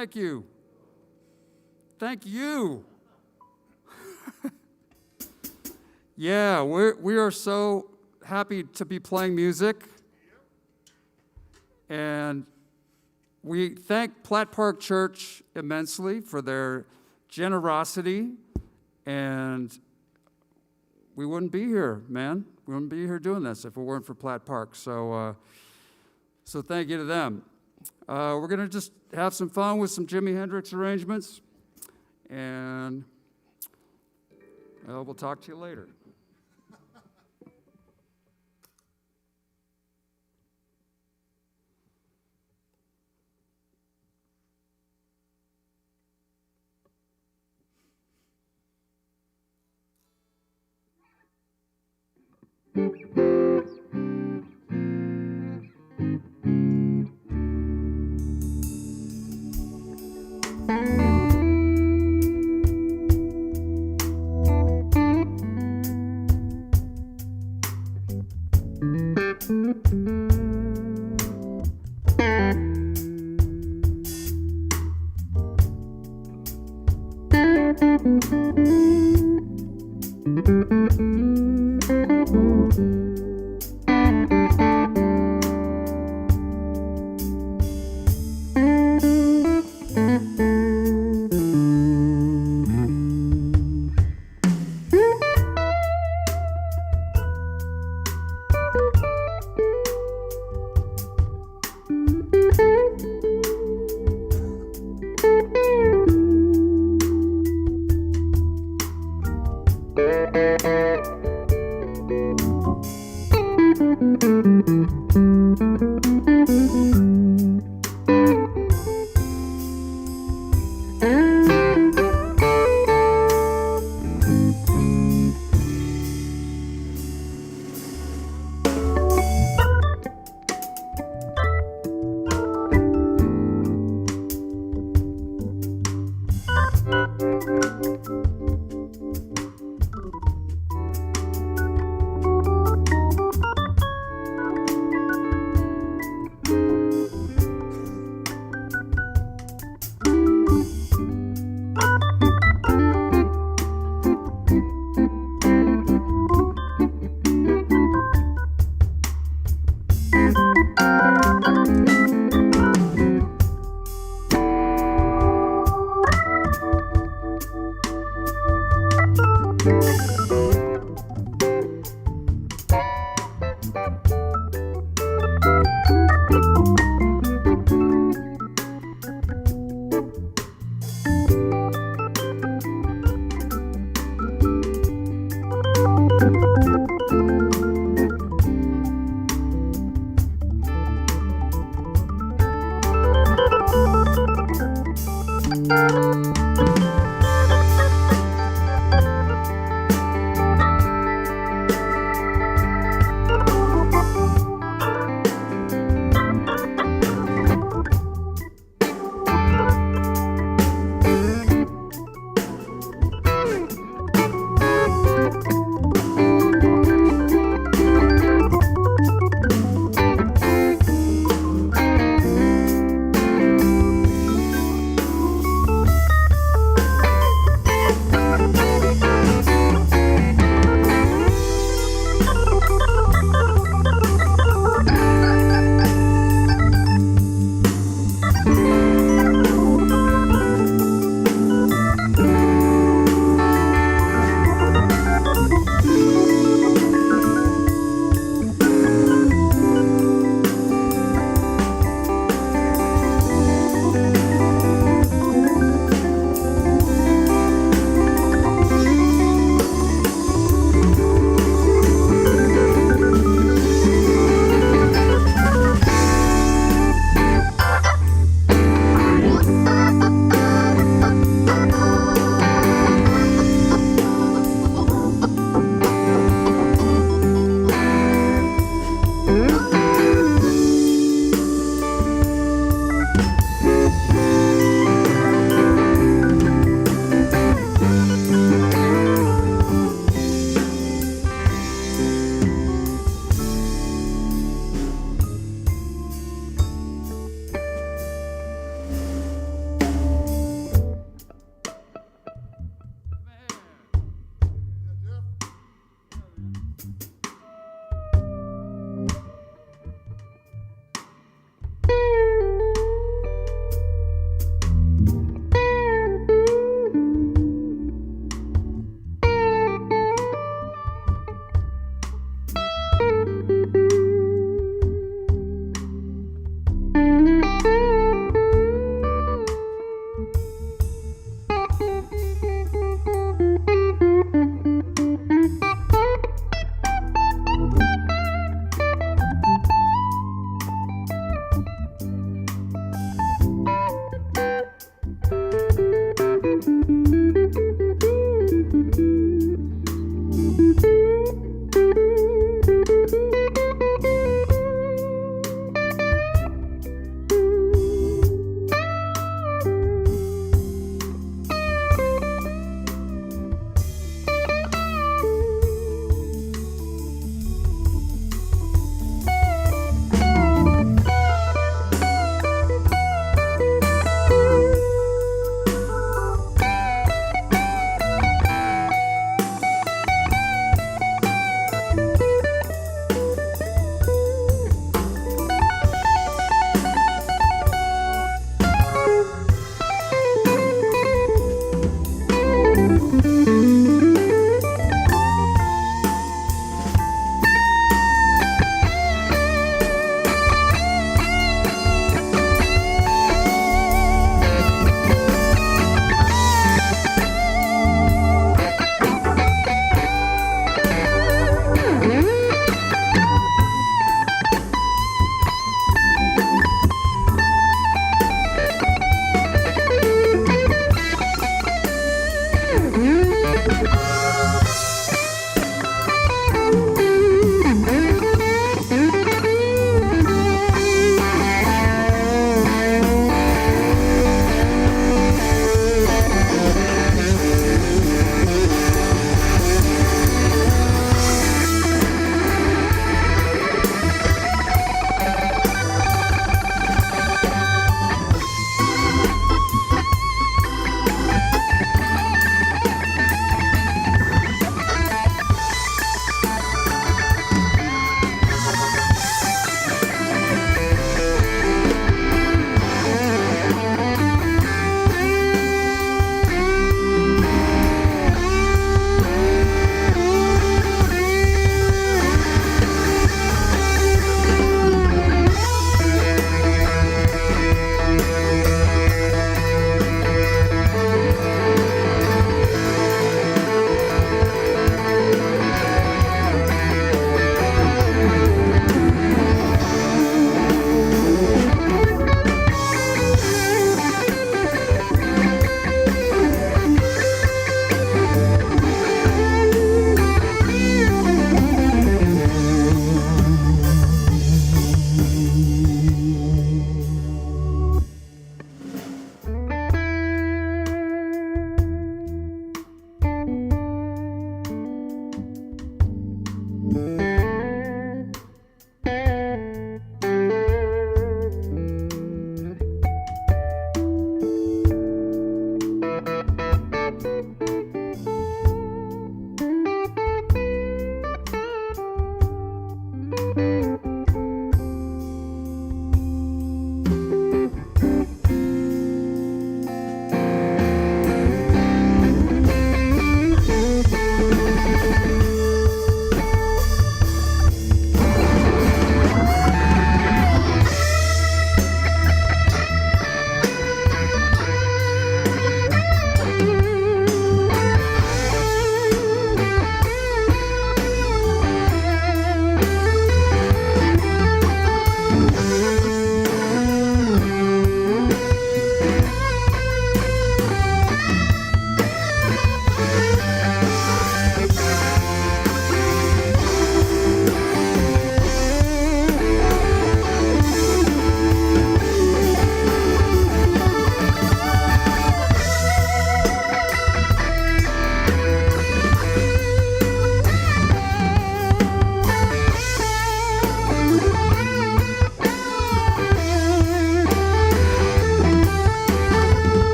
Thank you. Thank you. Yeah, we are so happy to be playing music. And we thank Platt Park Church immensely for their generosity. And we wouldn't be here, man. We wouldn't be here doing this if it weren't for Platt Park. So thank you to them. We're going to just have some fun with some Jimi Hendrix arrangements. And we'll talk to you later.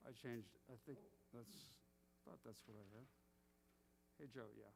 I changed, I think that's what I had. Hey, Joe, yeah.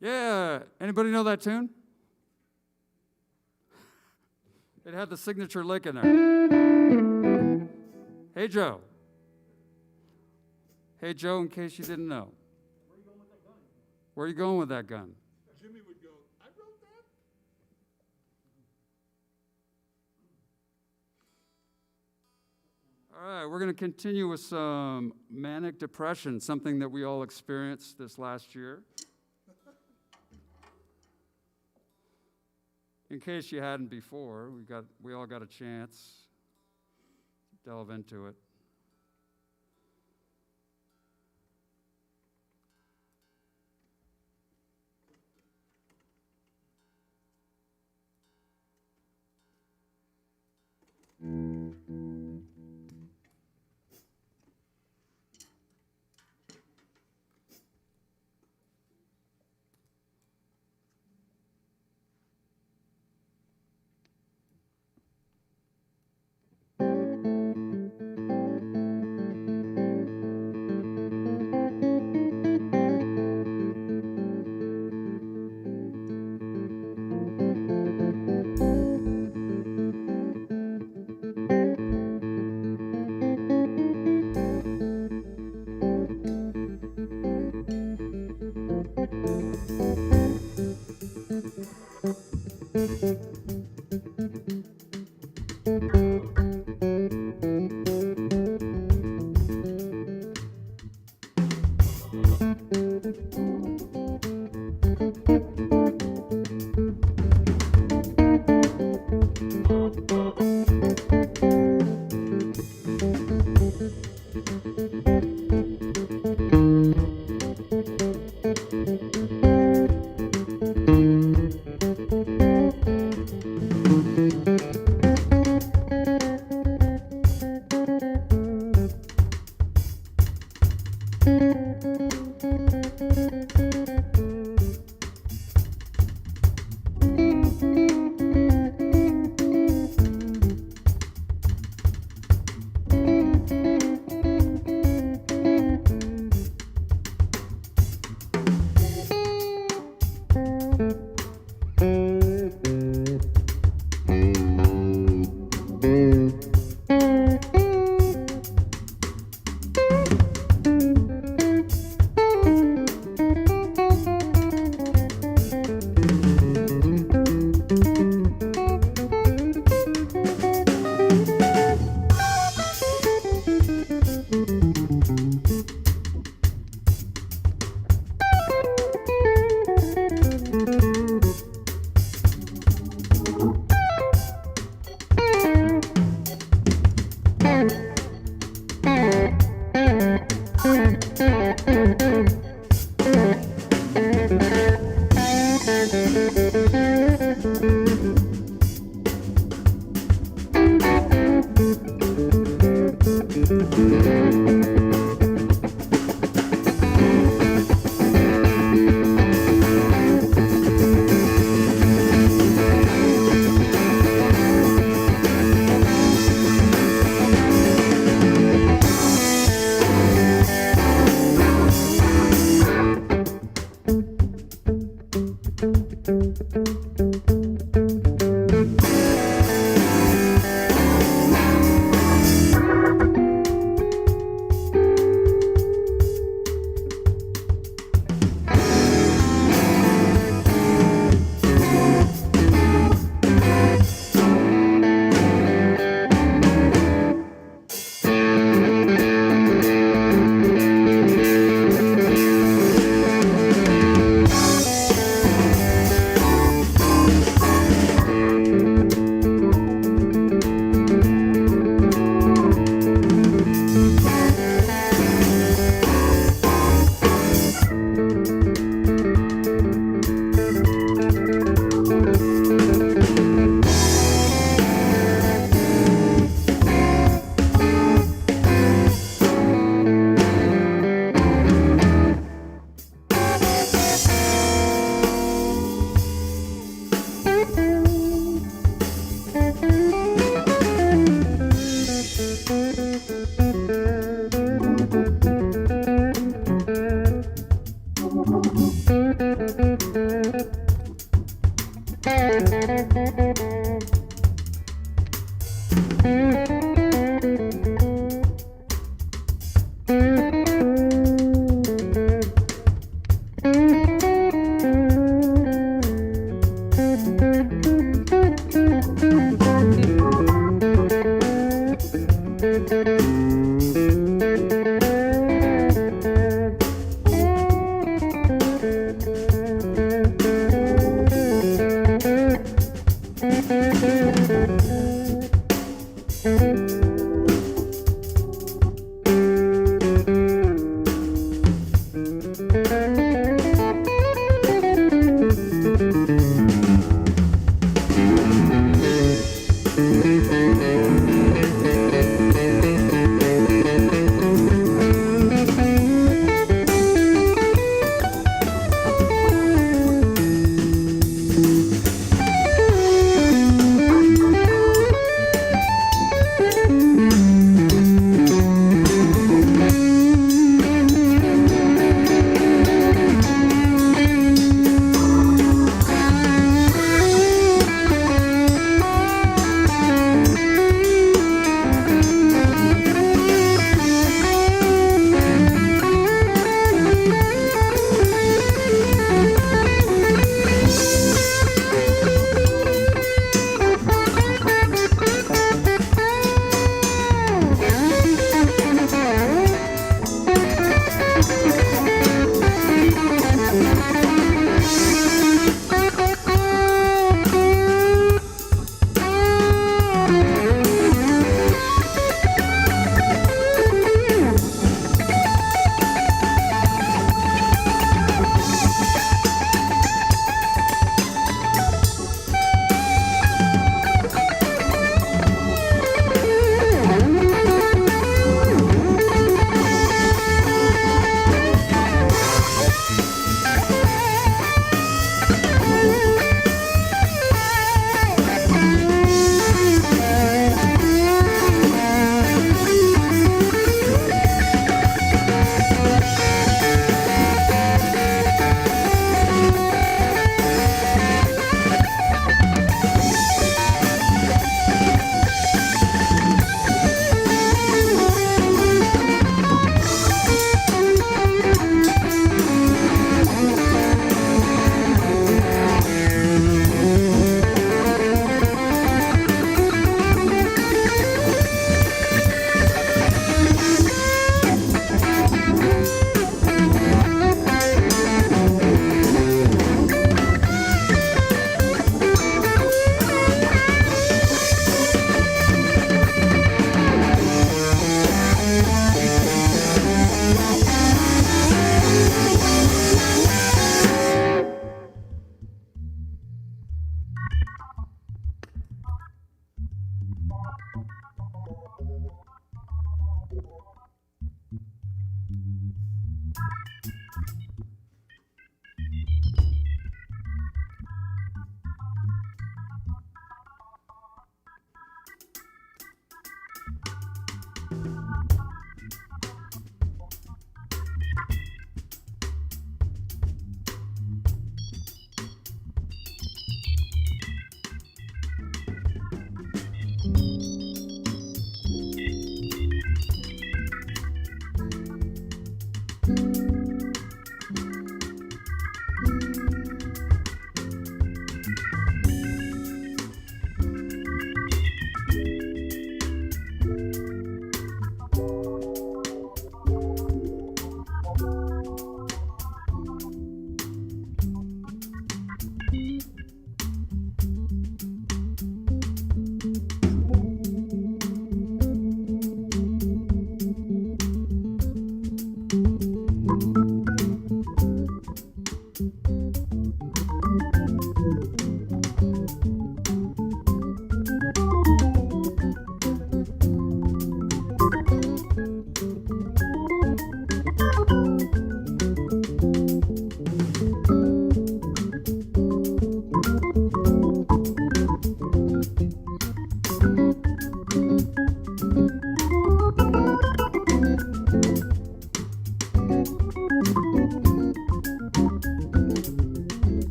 Yeah, anybody know that tune? It had the signature lick in there. Hey Joe. Hey Joe, in case you didn't know. Where are you going with that gun? Jimmy would go, I wrote that? All right, we're going to continue with some manic depression, something that we all experienced this last year. In case you hadn't before, we all got a chance to delve into it.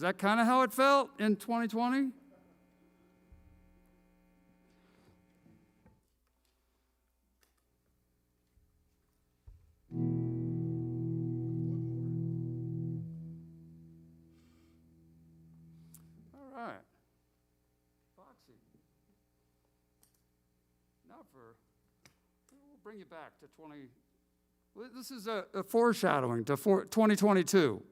Is that kind of how it felt in 2020? All right. Foxy. Now we'll bring you back to 20. This is a foreshadowing to 2022.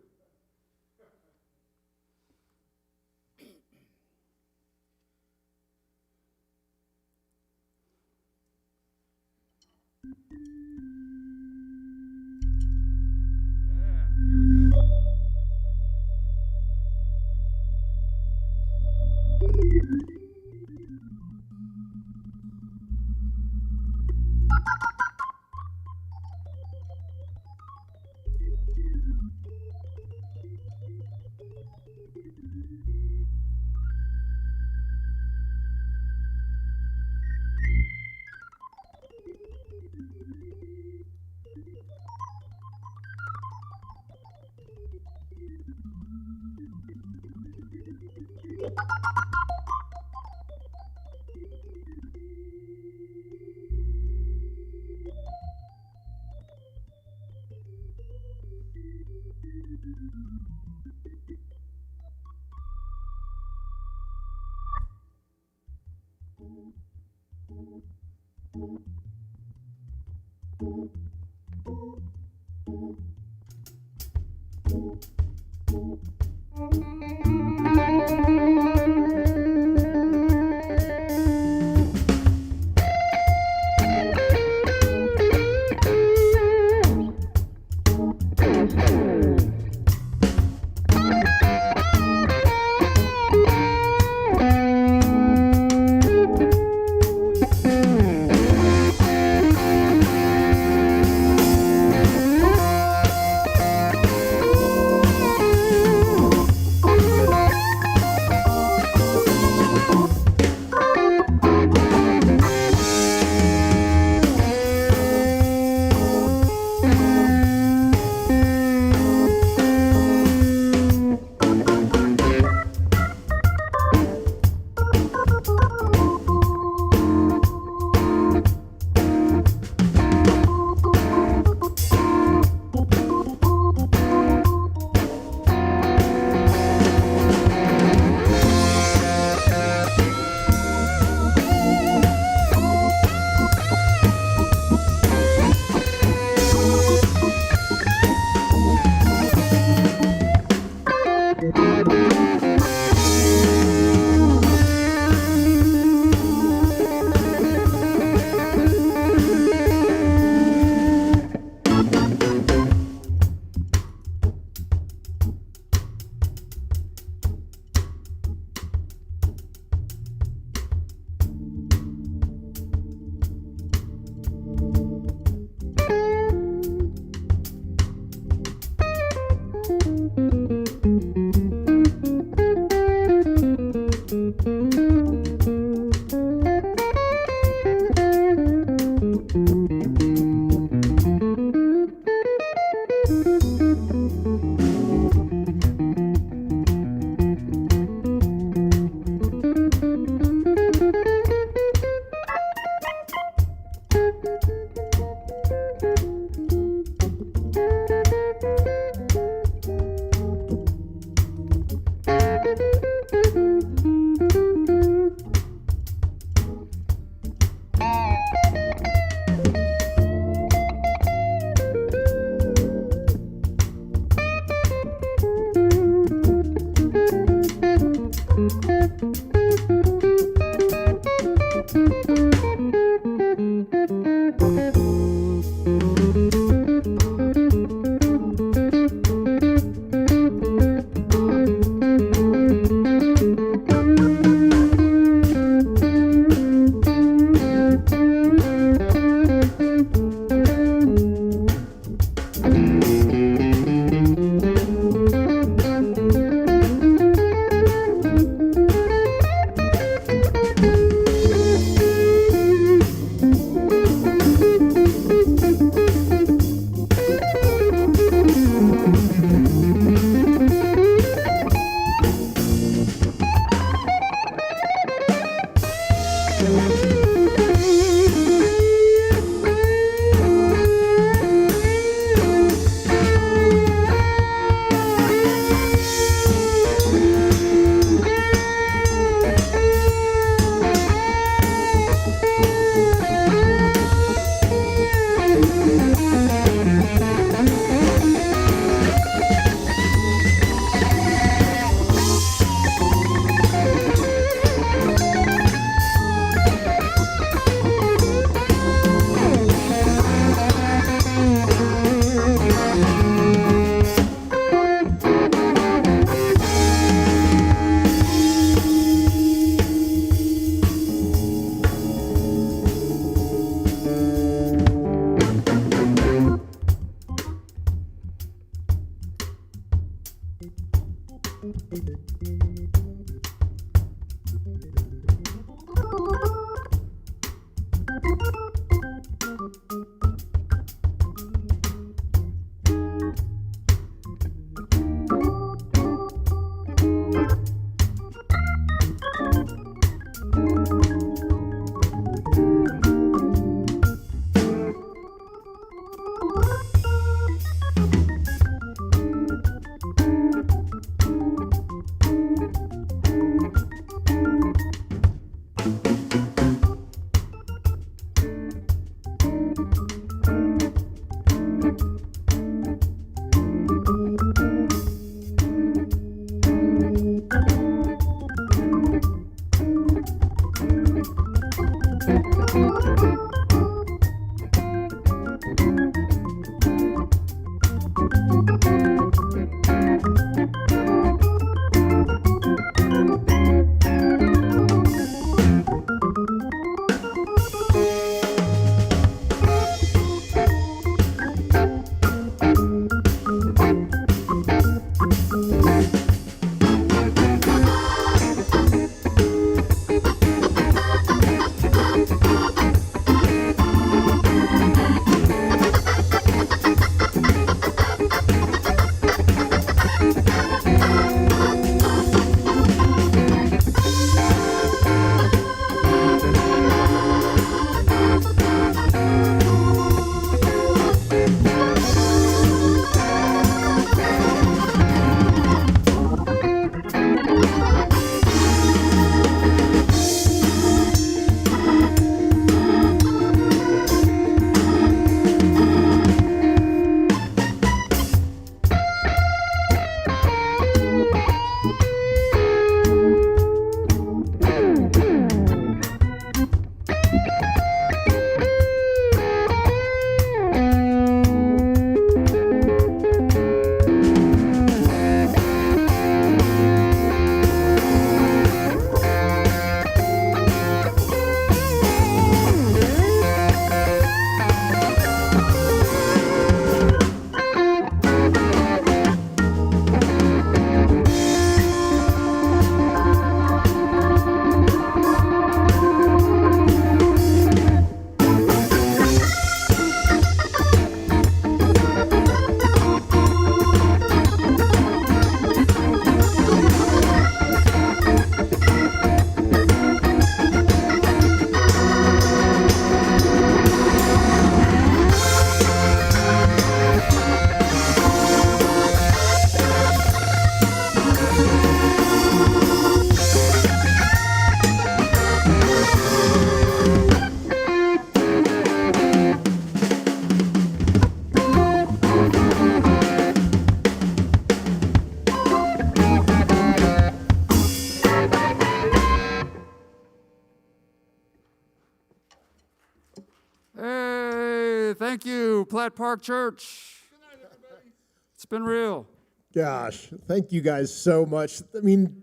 Hey, thank you, Platt Park Church. Good night, everybody. It's been real. Gosh, thank you guys so much. I mean,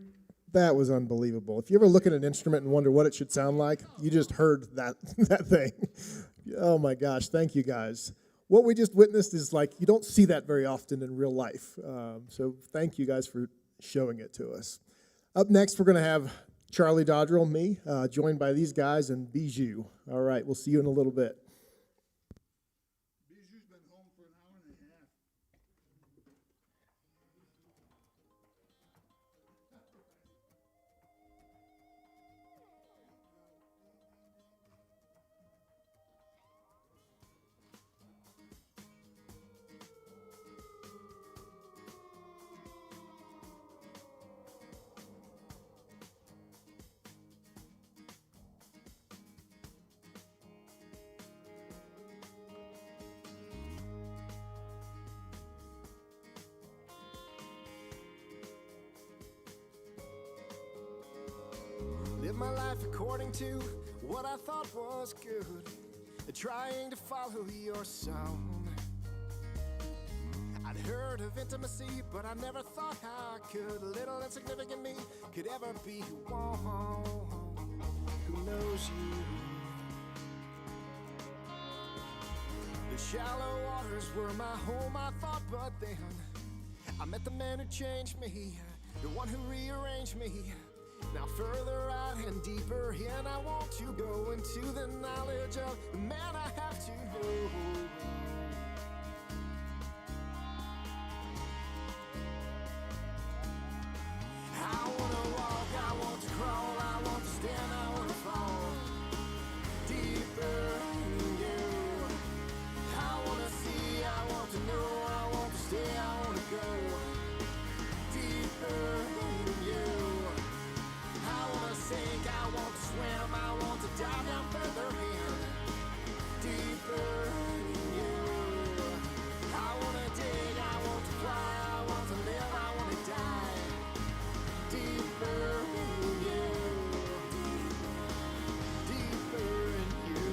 that was unbelievable. If you ever look at an instrument and wonder what it should sound like, you just heard that that thing. Oh my gosh, thank you guys. What we just witnessed is like, you don't see that very often in real life. So thank you guys for showing it to us. Up next, we're going to have Charlie Dodrill, me, joined by these guys and Bijou. All right, we'll see you in a little bit. Bijou's been home for an hour and a half. Live my life according to what I thought was good, trying to follow your song. I'd heard of intimacy, but I never thought I could. Little insignificant me could ever be one who knows you. The shallow waters were my home, I thought, but then I met the man who changed me, the one who rearranged me. Now further out and deeper in, I want to go into the knowledge of the man I have to know. I wanna walk, I want to crawl, I want to stand, I want to fall deeper in you. I wanna see, I want to know, I want to stay, I want to go deeper in you. I wanna sink, I want to swim, I want to dive down further in, deeper in you. I wanna dig, I want to fly, I want to live, I wanna die, deeper in you, deeper in you,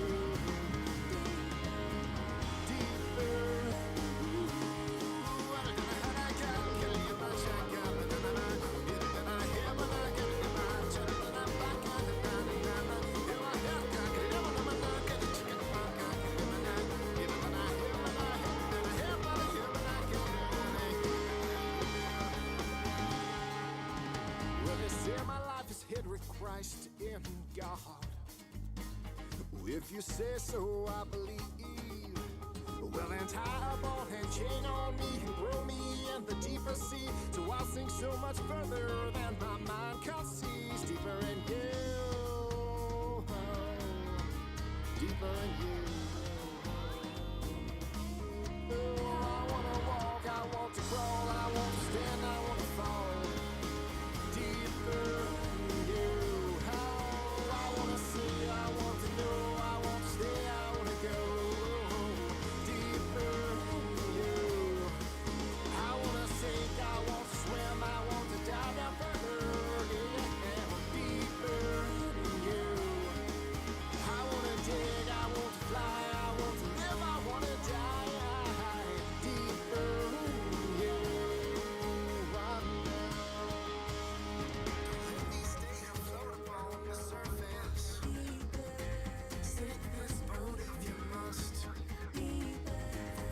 deeper. Well, they say my life is hid with Christ in God. If you say so, I believe. Well, then tie a ball and chain on me and grow me in the deeper sea, so I'll sink so much further than my mind conceives. Deeper in you, deeper in you. Oh, I wanna walk, I want to crawl, I want to stand, I want to fall deeper in you. Oh, I wanna see, I want to know, I want to stay, I want to go deeper in you. I wanna sink, I want to swim, I want to dive down further, yeah, deeper in you. I wanna dig, I want to fly, I want to live, I wanna die, deeper in you. Right now. These days I float upon the surface. Sink this boat if you must. For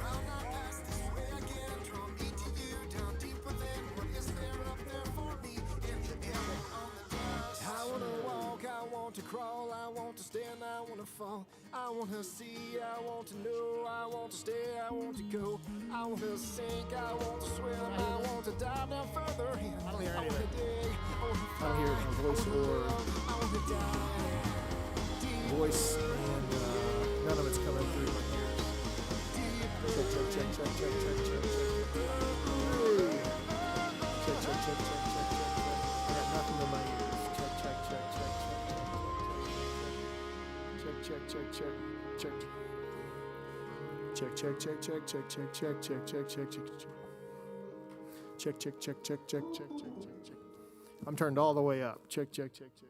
I'll not pass this way again. Draw me to you, down deeper than what is there up there for me in the air on the dust. I wanna walk, I want to crawl, I want to stand, I wanna fall. I wanna see, I want to know, I want to stay, I want to go. I wanna sink, I want to swim, I want to dive down further in. I don't hear any of it. I don't hear my voice or Voice, and none of it's coming through my ears. Check, check, check, check, check, check, check, check. Hey. Check, check, check, check, check, check, check. I got nothing in my ears. Check, check, check, check, check, check, check, check, check, check. Check, check, check, check, check, check, check, check, check, check, check, check. Check, check, check, check, check, check, check, check, check. I'm turned all the way up. Check, check, check, check, check.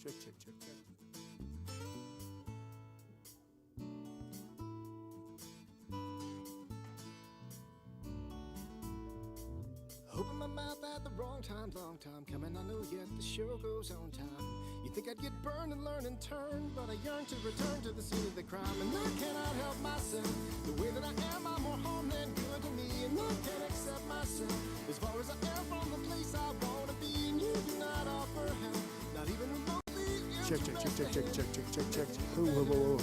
Check, check, check, check. about that, the wrong time, long time coming. I know yet the show goes on time. You think I'd get burned and learn and turn, but I yearn to return to the scene of the crime. And I cannot help myself. The way that I am, I'm more harm than good to me. And I can't accept myself as far as I am from the place I want to be. And you do not offer help, not even remotely. Check. Whoa, whoa, whoa, whoa.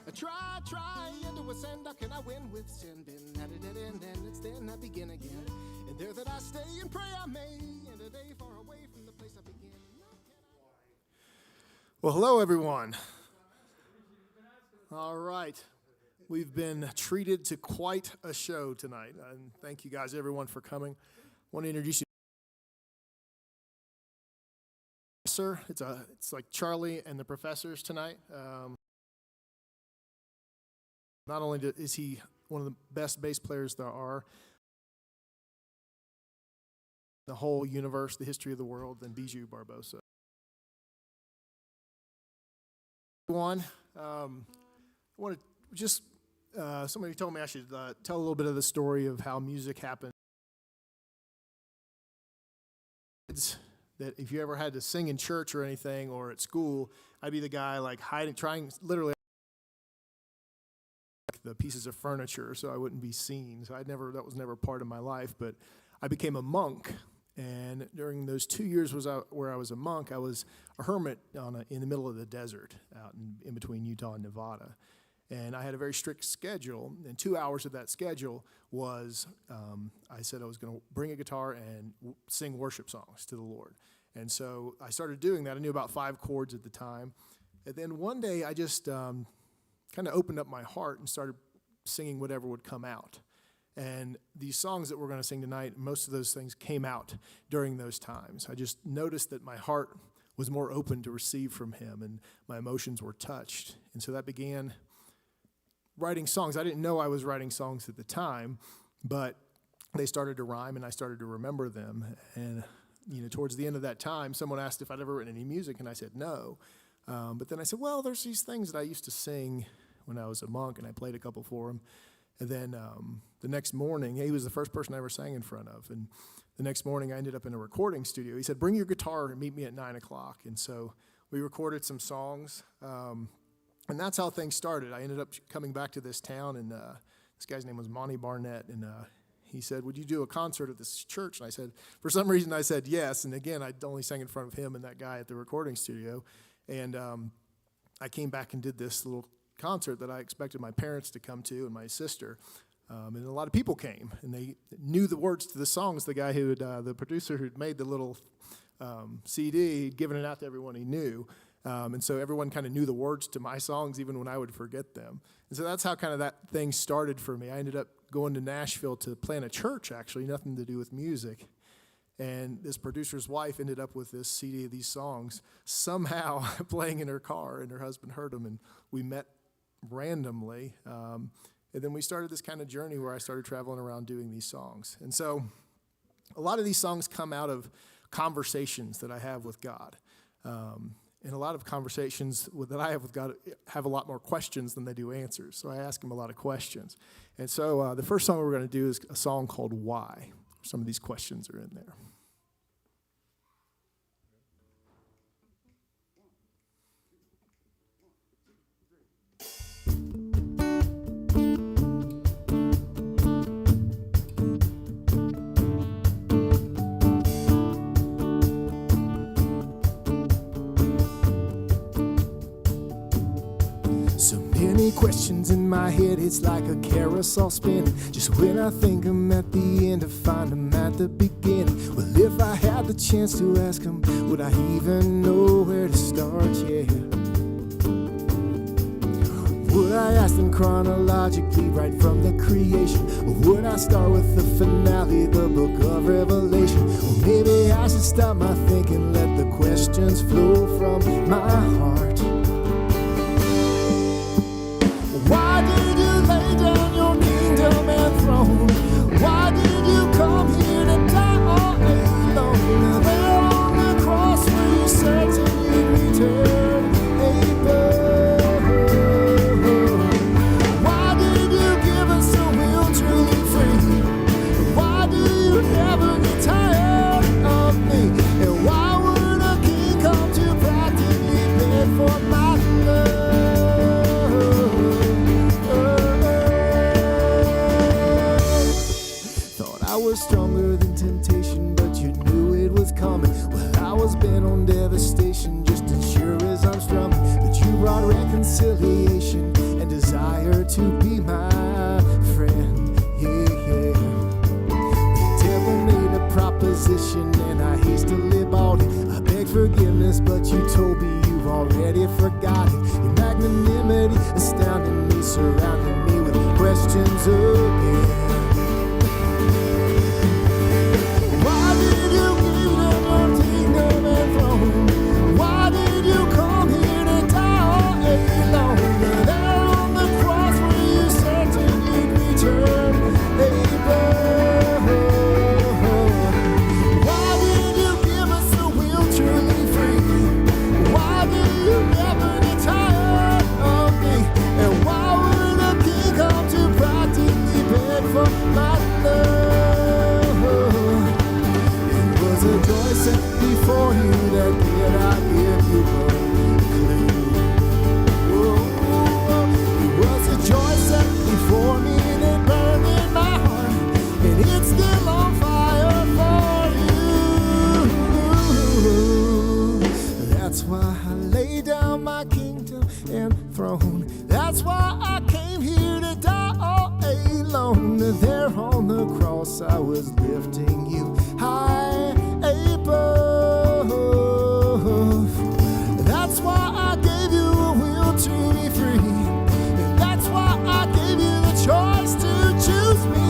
I try, into a send, how can I win with sin? Been at a dead end, and it's then I begin again. And there that I stay and pray I may, and a day far away from the place I begin. Well, hello, everyone. All right. We've been treated to quite a show tonight, and thank you guys, everyone, for coming. I want to introduce you. Sir, it's like Charlie and the Professors tonight. Not only is he one of the best bass players there are, the whole universe, the history of the world, than Bijou Barbosa. Everyone, I want to just, somebody told me I should tell a little bit of the story of how music happened. That if you ever had to sing in church or anything or at school, I'd be the guy like hiding, trying literally the pieces of furniture so I wouldn't be seen. So that was never part of my life, but I became a monk. And during those 2 years where I was a monk, I was a hermit in the middle of the desert out in between Utah and Nevada. And I had a very strict schedule, and 2 hours of that schedule was, I said I was going to bring a guitar and sing worship songs to the Lord. And so I started doing that. I knew about 5 chords at the time. And then one day I just kind of opened up my heart and started singing whatever would come out. And these songs that we're going to sing tonight, most of those things came out during those times. I just noticed that my heart was more open to receive from him, and my emotions were touched. And so that began writing songs. I didn't know I was writing songs at the time, but they started to rhyme, and I started to remember them. And towards the end of that time, someone asked if I'd ever written any music, and I said no. But then I said, well, there's these things that I used to sing when I was a monk, and I played a couple for him. And then the next morning, he was the first person I ever sang in front of. And the next morning, I ended up in a recording studio. He said, bring your guitar and meet me at 9 o'clock. And so we recorded some songs. And that's how things started. I ended up coming back to this town, and this guy's name was Monty Barnett. And he said, would you do a concert at this church? And I said, for some reason, I said yes. And again, I only sang in front of him and that guy at the recording studio. And I came back and did this little concert that I expected my parents to come to and my sister. And a lot of people came, and they knew the words to the songs. The guy the producer who'd made the little CD, he'd given it out to everyone he knew. And so everyone kind of knew the words to my songs even when I would forget them. And so that's how kind of that thing started for me. I ended up going to Nashville to plant a church, actually, nothing to do with music. And this producer's wife ended up with this CD of these songs somehow playing in her car, and her husband heard them, and we met randomly. And then we started this kind of journey where I started traveling around doing these songs. And so a lot of these songs come out of conversations that I have with God. And a lot of conversations that I have with God have a lot more questions than they do answers. So I ask him a lot of questions. And so the first song we're going to do is a song called Why. Some of these questions are in there. Questions in my head, it's like a carousel spinning. Just when I think I'm at the end, I find I'm at the beginning. Well, if I had the chance to ask him, would I even know where to start? Yeah. Would I ask them chronologically, right from the creation? Or would I start with the finale, the book of Revelation? Or maybe I should stop my thinking, let the questions flow from my heart. Why did you lay down your kingdom and throne? Why did you come here to die all alone? There on the cross where you said you'd return, why did you give us so we'll truly free? Why do you never brought reconciliation and desire to be my friend. Yeah. The devil made a proposition and I hastily bought it. I begged forgiveness, but you told me you've already forgotten. Your magnanimity astounding me, surrounding me with questions again. Why did you give them your kingdom and throne? Why did you come here to die alone? There on the cross where you said you'd return, Abraham. Why did you give us the will truly free? Why did you never get tired of me? And why would a king come to practically beg for my love? It was a joy set before you that did I give you a clue. It was a joy set before me and it burned in my heart, and it's still on fire for you. That's why I lay down my kingdom and throne. That's why I came here to die all alone. There on the cross I was lifting you high above. That's why I gave you a will to be free. That's why I gave you the choice to choose me.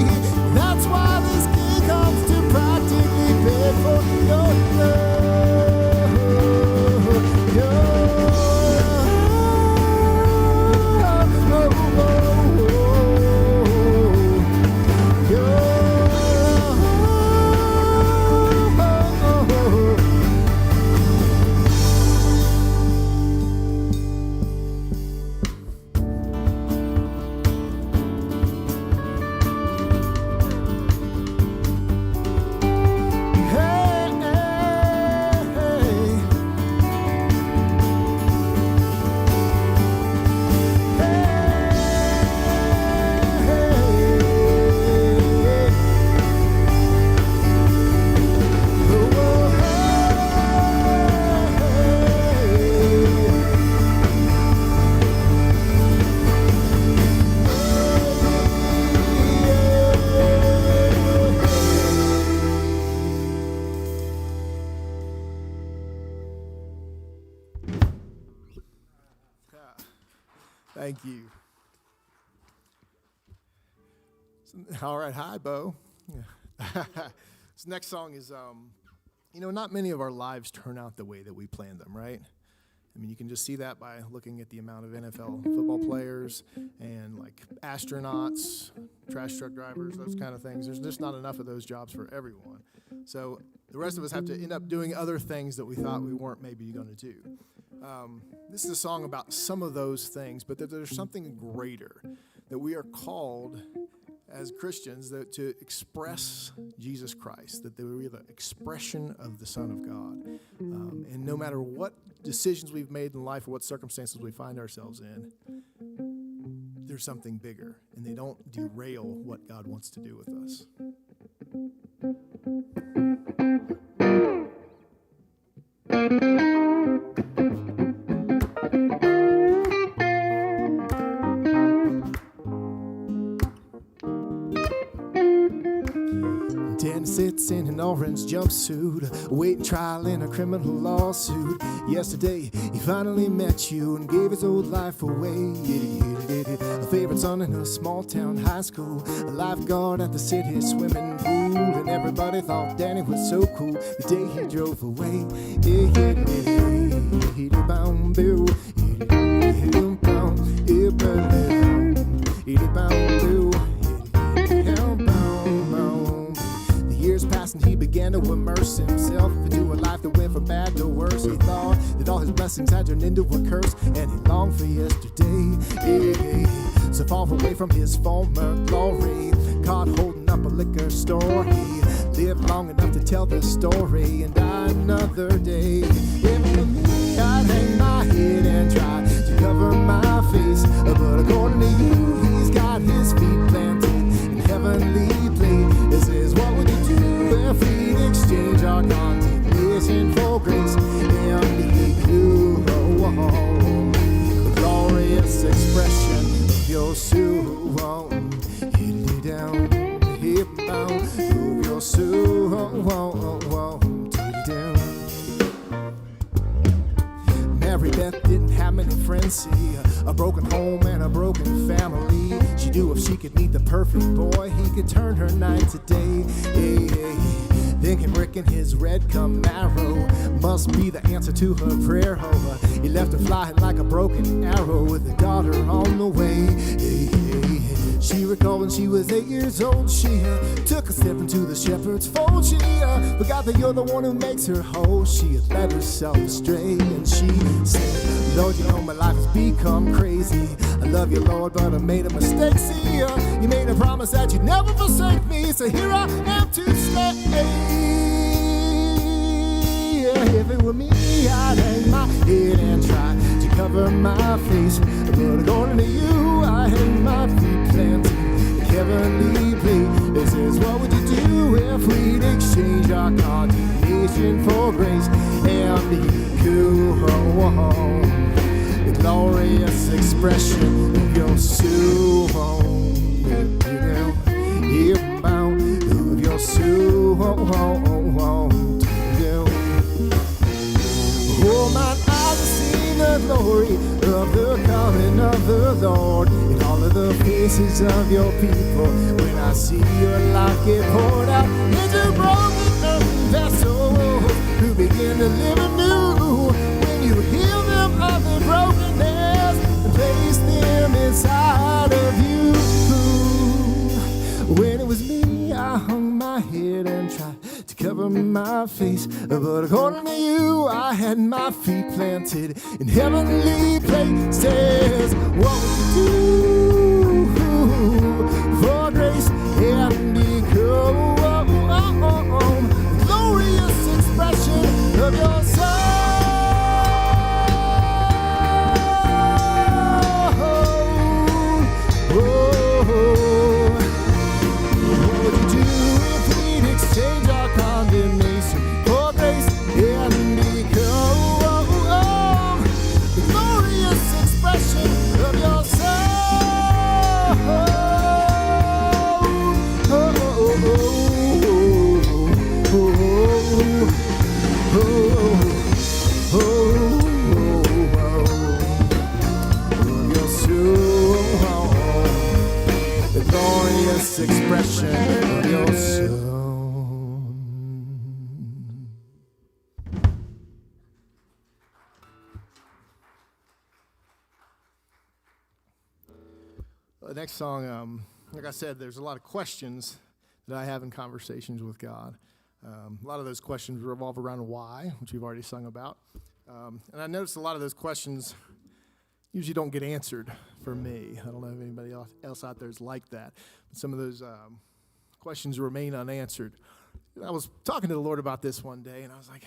That's why this king comes to practically beg for your love. Thank you. All right, hi, Bo. This next song is, not many of our lives turn out the way that we planned them, right? I mean, you can just see that by looking at the amount of NFL football players and like astronauts, trash truck drivers, those kind of things. There's just not enough of those jobs for everyone. So the rest of us have to end up doing other things that we thought we weren't maybe going to do. This is a song about some of those things, but that there's something greater, that we are called as Christians to express Jesus Christ, that we are the expression of the Son of God. And no matter what decisions we've made in life or what circumstances we find ourselves in, there's something bigger, and they don't derail what God wants to do with us. Dan sits in an orange jumpsuit, awaiting trial in a criminal lawsuit. Yesterday, he finally met you and gave his old life away. A favorite son in a small town high school, a lifeguard at the city swimming pool, and everybody thought Danny was so cool the day he drove away. The years passed and he began to immerse himself into a life that went from bad to worse. He thought that all his blessings had turned into a curse, and he longed for yesterday. So far away from his former glory, caught holding up a liquor store. He lived long enough to tell the story and die another day. If for me, I'd hang my head and try to cover my face, but according to you, he's got his feet planted in heavenly places. Is what would you do if we'd exchange our contemplation for grace and leave you alone? and see a broken home and a broken family. She knew if she could meet the perfect boy, he could turn her night to day. Hey, hey, hey. Thinking Rick and his red Camaro must be the answer to her prayer. Oh, he left her flying like a broken arrow with a daughter on the way. Hey, hey, hey. She recalled when she was 8 years old. She took a step into the shepherd's fold. She forgot that you're the one who makes her whole. She had led herself astray, and she said, Lord, you know my life has become crazy. I love you, Lord, but I made a mistake. See, you made a promise that you'd never forsake me, so here I am to stay. If it were me, I'd hang my head and try to cover my face, but according to you, I had my feet planted in heavenly place. This is what would you do if we'd exchange our condemnation for grace and be cool? The glorious expression of your soul, of your soul. Oh, my eyes have seen the glory of the coming of the Lord in all of the faces of your people. When I see your life get poured out into broken earthen vessels who begin to live anew, when you heal them of their brokenness and place them inside of you. When it was me, I hung my head and tried to cover my face, but according to you, I had my feet planted in heavenly places. What would you do for grace and become the glorious expression of your soul? Change our condemnation for grace and become the glorious expression of your soul. Your soul, the glorious expression of your soul. The next song, like I said, there's a lot of questions that I have in conversations with God. A lot of those questions revolve around why, which we've already sung about. And I noticed a lot of those questions usually don't get answered for me. I don't know if anybody else out there is like that. But some of those questions remain unanswered. I was talking to the Lord about this one day, and I was like,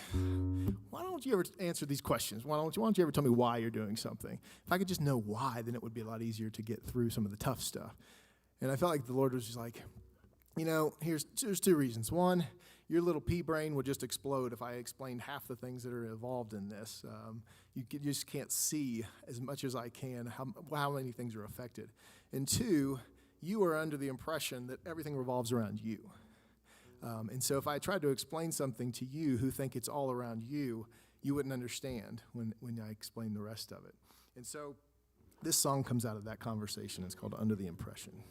why don't you ever answer these questions? Why don't you ever tell me why you're doing something? If I could just know why, then it would be a lot easier to get through some of the tough stuff. And I felt like the Lord was just like, there's two reasons. One, your little pea brain would just explode if I explained half the things that are involved in this. You just can't see as much as I can how many things are affected. And two, you are under the impression that everything revolves around you. And so if I tried to explain something to you who think it's all around you, you wouldn't understand when I explain the rest of it. And so this song comes out of that conversation. It's called Under the Impression.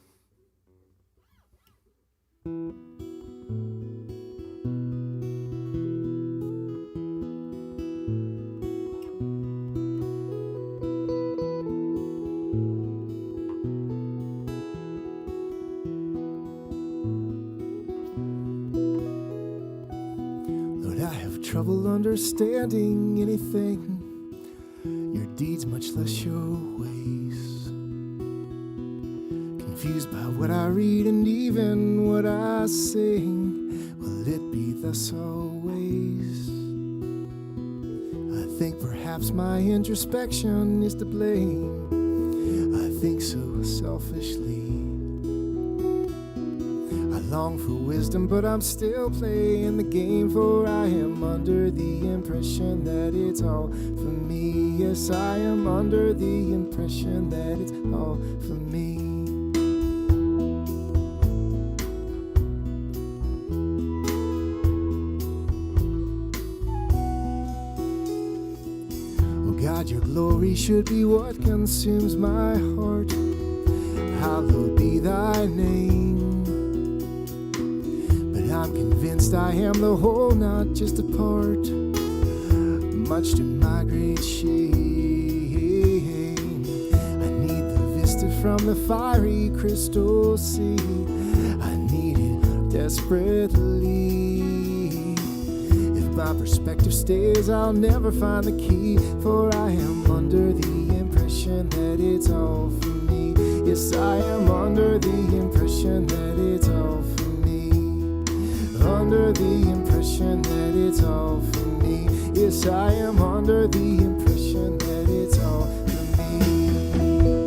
Trouble understanding anything, your deeds much less your ways. Confused by what I read and even what I sing, will it be thus always? I think perhaps my introspection is to blame. I think so selfishly. Long for wisdom, but I'm still playing the game, for I am under the impression that it's all for me. Yes, I am under the impression that it's all for me. Oh God, God, your glory should be what consumes my heart. Hallowed be thy name. But I'm convinced I am the whole, not just a part, much to my great shame. I need the vista from the fiery crystal sea. I need it desperately. If my perspective stays, I'll never find the key, for I am under the impression that it's all for me. Yes, I am under the impression that it's all for me. Under the impression that it's all for me. Yes, I am under the impression that it's all for me.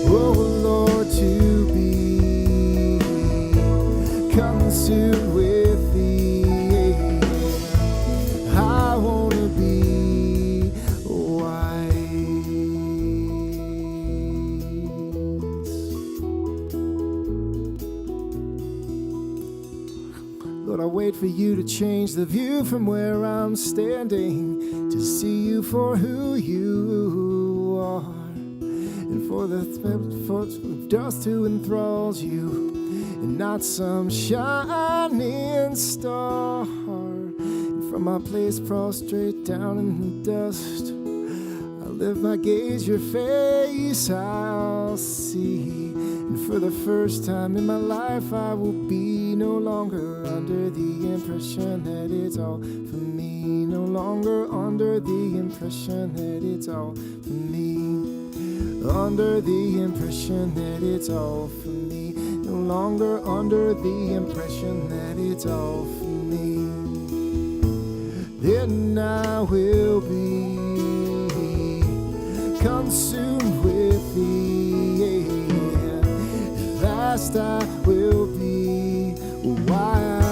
Oh Lord, to be consumed with thee, I want to be wise. Lord, I wait for you to change the view from where I'm standing, to see you for who you are, and for the thoughts of dust who enthralls you, and not some shining star. And from my place prostrate down in the dust, I lift my gaze, your face I'll see. And for the first time in my life, I will be no longer under the impression that it's all for me. No longer under the impression that it's all for me. Under the impression that it's all for me. No longer under the impression that it's all for me. Then I will be consumed with thee. At last I will be wise.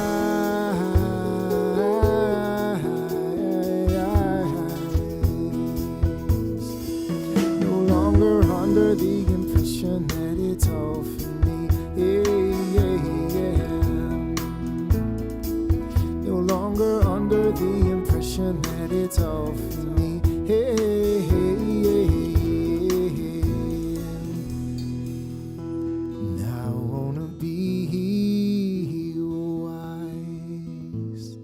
No longer under the impression that it's all for me. No longer under the impression that it's all for me. Now I wanna be wise.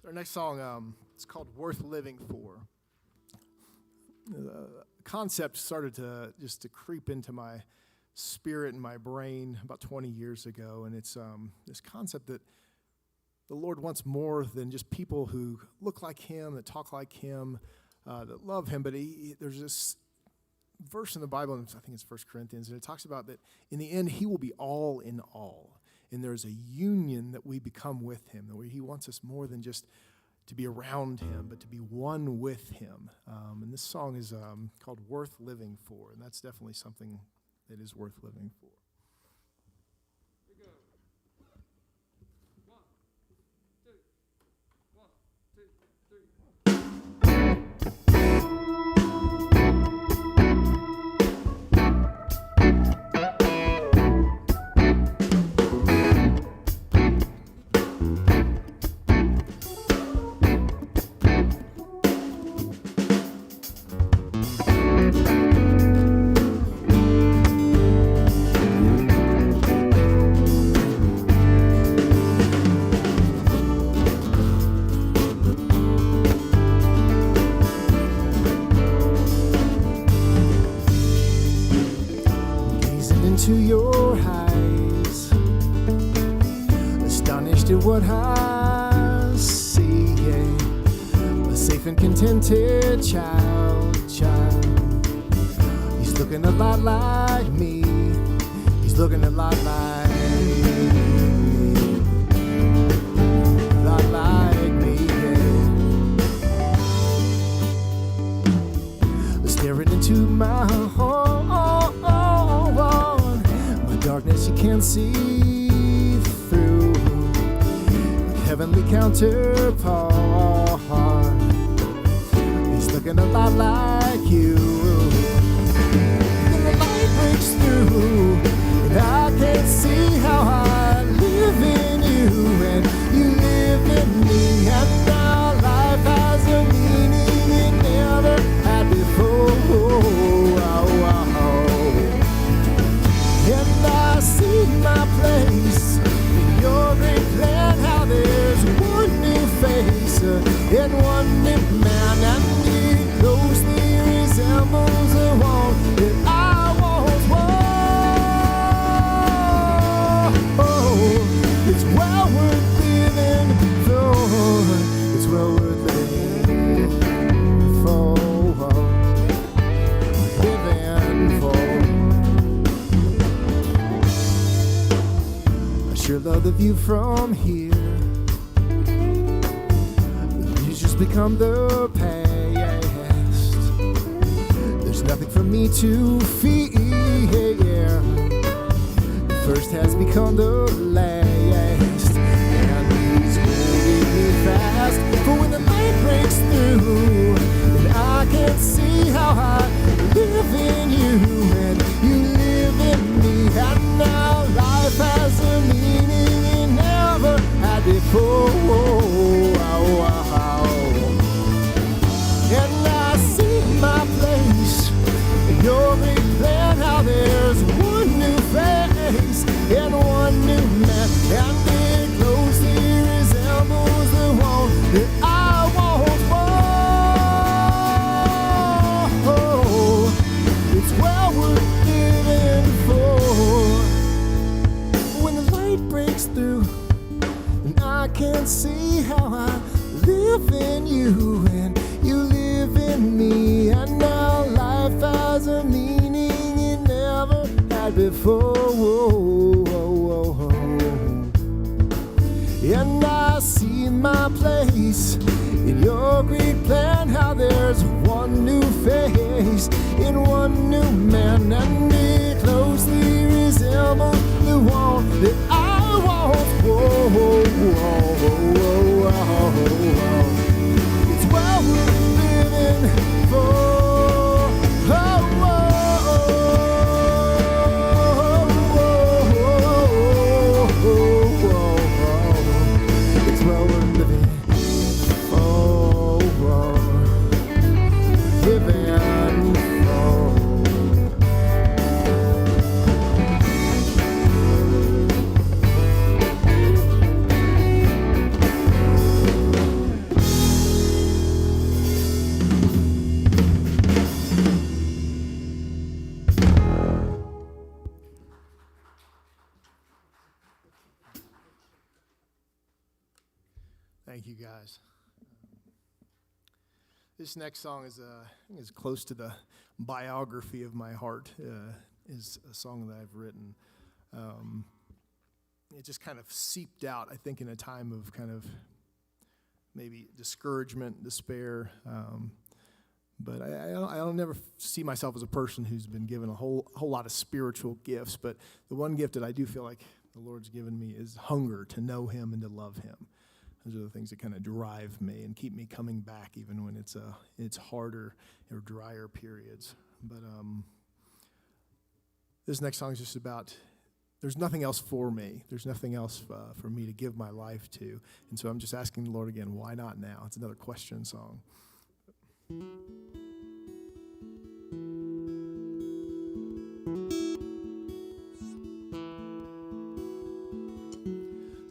Our next song, it's called Worth Living For. The concept started to creep into my spirit and my brain about 20 years ago, and it's this concept that the Lord wants more than just people who look like Him, that talk like Him, that love Him, but there's this verse in the Bible, and I think it's 1 Corinthians, and it talks about that in the end, He will be all in all. And there's a union that we become with Him, where He wants us more than just to be around Him, but to be one with Him. And this song is called Worth Living For, and that's definitely something that is worth living for. To your eyes, astonished at what I see, a safe and contented child. He's looking a lot like me. He's looking a lot like me. Staring into my heart. Darkness you can't see through. Heavenly counterpart. looking a lot like you. Then the light breaks through, and I can't see how I live in you, and you live in me, and now life has a meaning it never had before. And I see my place in your great plan, how there's one new face and one new man, and he closely resembles the one that I once was. It's well worth living for. It's well worth living for. Living for. I sure love the view from here. You just become the past. There's nothing for me to fear. The first has become the last, and he's holding me fast. For when the light breaks through, and I can't see how I live in you, and you live in me, and now life has a meaning it never had before. And I see my place in your big plan, how there's one new face and one new man, and it closely resembles the one that I once was. It's well worth living for. When the light breaks through, and I can't see how I live in you, and you live in me, and now life has a meaning it never had before. And I see my place in your great plan, how there's one new face in one new man, and it closely resembles the one that I once was. It's well worth living for. It's well worth living for. Living for. Thank you, guys. This next song is close to the biography of my heart. Is a song that I've written. It just kind of seeped out, I think, in a time of kind of maybe discouragement, despair. But I don't never see myself as a person who's been given a whole lot of spiritual gifts. But the one gift that I do feel like the Lord's given me is hunger to know Him and to love Him. Those are the things that kind of drive me and keep me coming back, even when it's harder or drier periods. But this next song is just about, there's nothing else for me. There's nothing else for me to give my life to. And so I'm just asking the Lord again, why not now? It's another question song.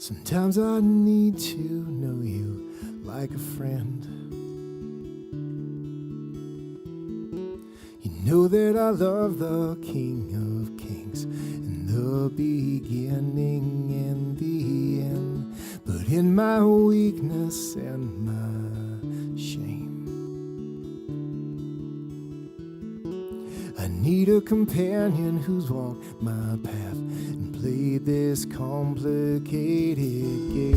Sometimes I need to know you like a friend. You know that I love the King of Kings in the beginning and the end. But in my weakness and my shame, I need a companion who's walked my path and played this complicated game.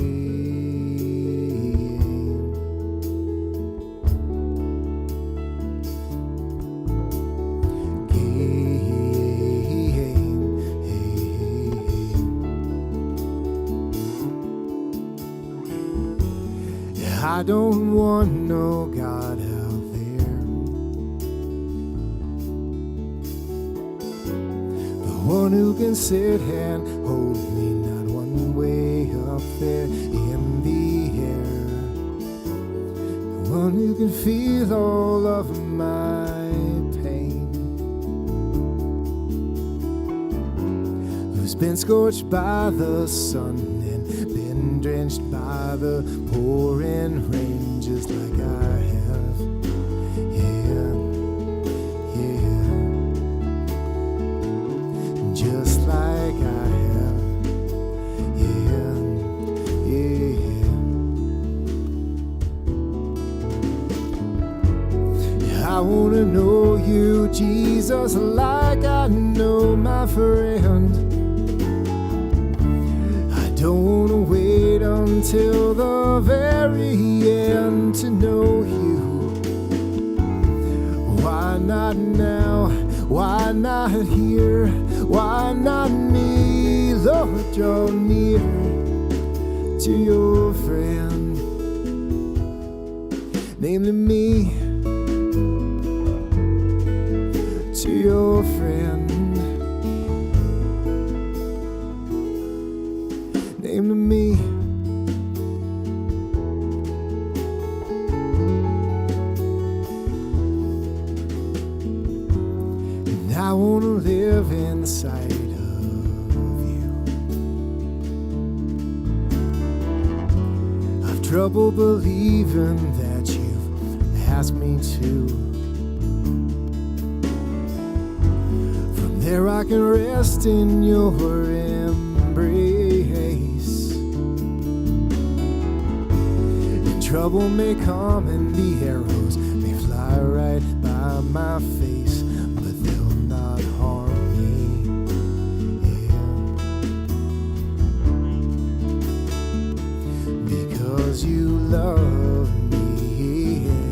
I don't want no God out there. one who can sit and hold me, not one way up there in the air. The one who can feel all of my pain, who's been scorched by the sun and been drenched by the pouring rain, just like I have. Yeah, yeah, just like I have. Yeah, yeah. I wanna know you, Jesus, like I know my friend. Don't wanna wait until the very end to know you. Why not now? Why not here? Why not me? Lord, draw near to your friend, namely me, to your friend. Namely me. And I want to live inside of you. I've trouble believing that you've asked me to. From there I can rest in your embrace. Trouble may come and the arrows may fly right by my face, but they'll not harm me. Yeah. Because you love me. Yeah.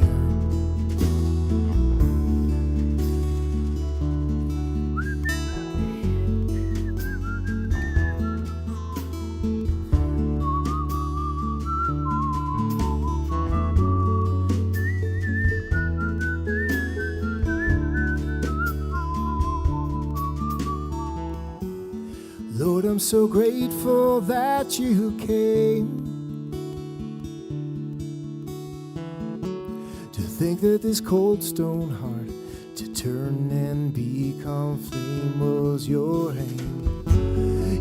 Lord, I'm so grateful that you came. To think that this cold stone heart to turn and become flame was your aim.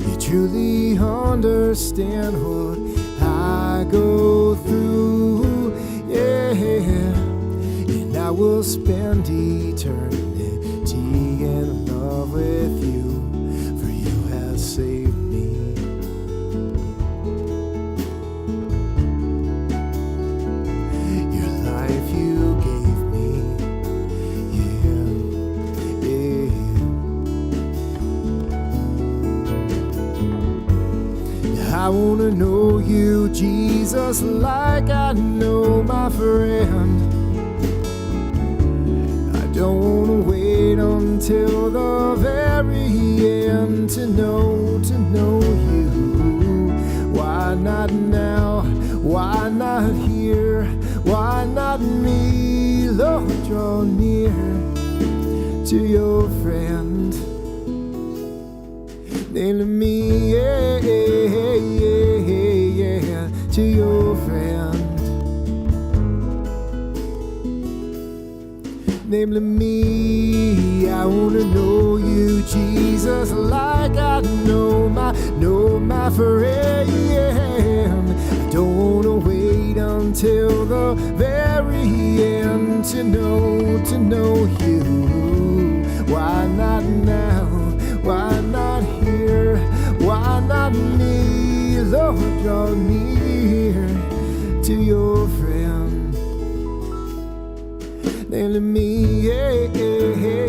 You truly understand what I go through, yeah. And I will spend eternity in love with you. Save me. Your life you gave me, yeah, yeah. I wanna know you, Jesus, like I know my friend. I don't wanna wait until the very end to know you. Why not now? Why not here? Why not me? Lord, draw near to your friend, namely me, yeah, yeah, yeah, yeah, to your friend, namely me. I wanna know you, Jesus, like I know my friend. I don't wanna wait until the very end to know you. Why not now? Why not here? Why not me? Lord, draw near to your friend, namely me, yeah, yeah, yeah,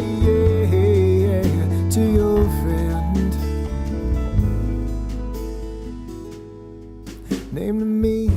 yeah, to your friend, namely me.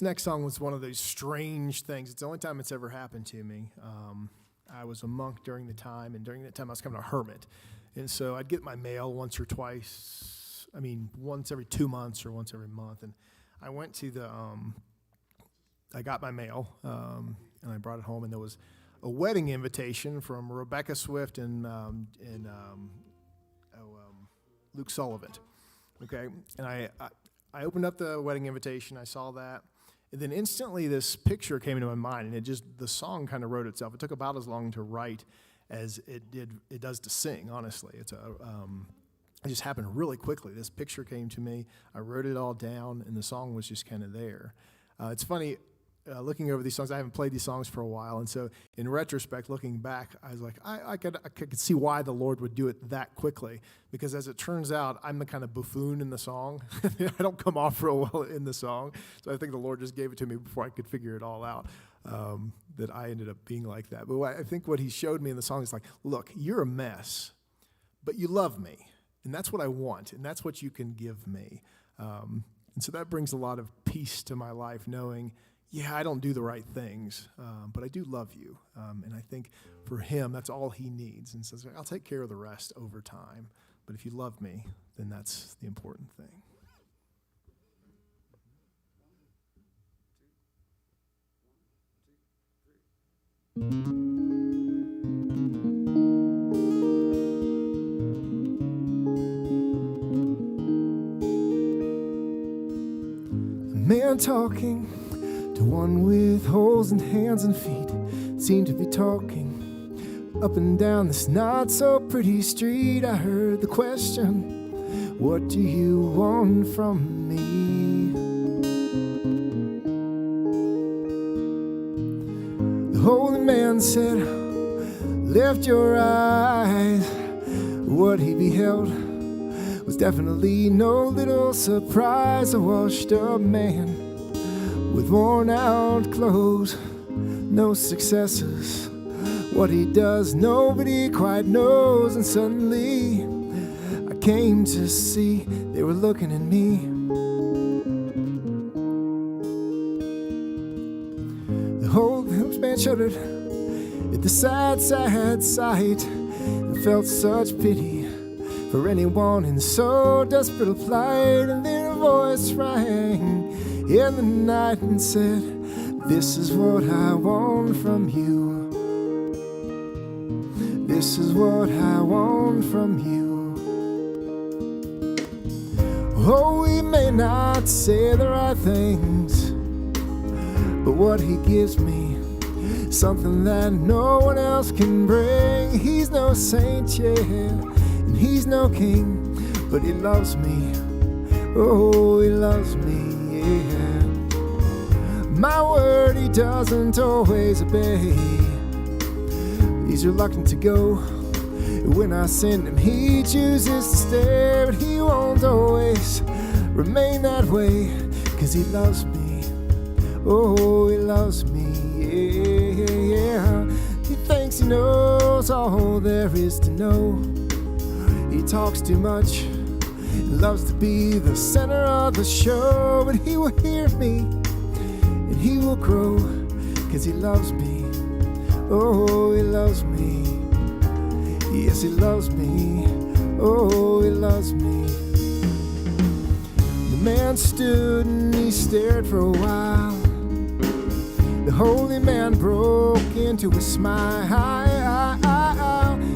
next song was one of those strange things. It's the only time it's ever happened to me. I was a monk during the time, and during that time I was kind of a hermit. And so I'd get my mail once or twice, once every 2 months or once every month. And I went to I got my mail, and I brought it home, and there was a wedding invitation from Rebecca Swift and Luke Sullivan. Okay, and I opened up the wedding invitation, I saw that, and then instantly this picture came into my mind, and the song kind of wrote itself. It took about as long to write as it does to sing, honestly. It just happened really quickly. This picture came to me, I wrote it all down, and the song was just kind of there. It's funny, looking over these songs, I haven't played these songs for a while, and so in retrospect, looking back, I was like, I could see why the Lord would do it that quickly, because as it turns out, I'm the kind of buffoon in the song. I don't come off real well in the song, so I think the Lord just gave it to me before I could figure it all out, that I ended up being like that. But I think what he showed me in the song is like, look, you're a mess, but you love me, and that's what I want, and that's what you can give me. And so that brings a lot of peace to my life, knowing, yeah, I don't do the right things, but I do love you. And I think for him, that's all he needs. And so I'll take care of the rest over time. But if you love me, then that's the important thing. A man talking to one with holes in hands and feet seemed to be talking up and down this not so pretty street. I heard the question, what do you want from me? The holy man said, lift your eyes. What he beheld was definitely no little surprise. A washed up man with worn out clothes, no successes. What he does, nobody quite knows. And suddenly I came to see they were looking at me. The whole man shuddered at the sad, sad sight, and felt such pity for anyone in so desperate a plight. And then a voice rang in the night and said, this is what I want from you. This is what I want from you. Oh, we may not say the right things, but what he gives me, something that no one else can bring. He's no saint, yeah, and he's no king, but he loves me. Oh, he loves me, yeah. My word he doesn't always obey. He's reluctant to go. When I send him, he chooses to stay, but he won't always remain that way, 'cause he loves me. Oh, he loves me, yeah. He thinks he knows all there is to know. He talks too much, he loves to be the center of the show, but he will hear me and he will grow, 'cause he loves me. Oh, he loves me. Yes, he loves me. Oh, he loves me. The man stood and he stared for a while. The holy man broke into a smile.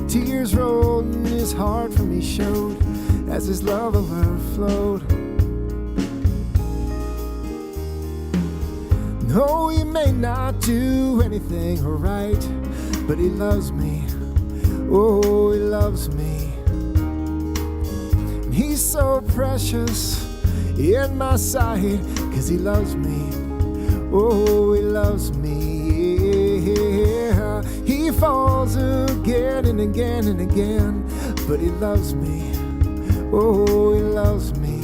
Tears rolled and his heart for me showed as his love overflowed. No, he may not do anything right, but he loves me. Oh, he loves me. And he's so precious in my sight, 'cause he loves me. Oh, he loves me. Yeah. He falls again and again and again, but he loves me. Oh, he loves me.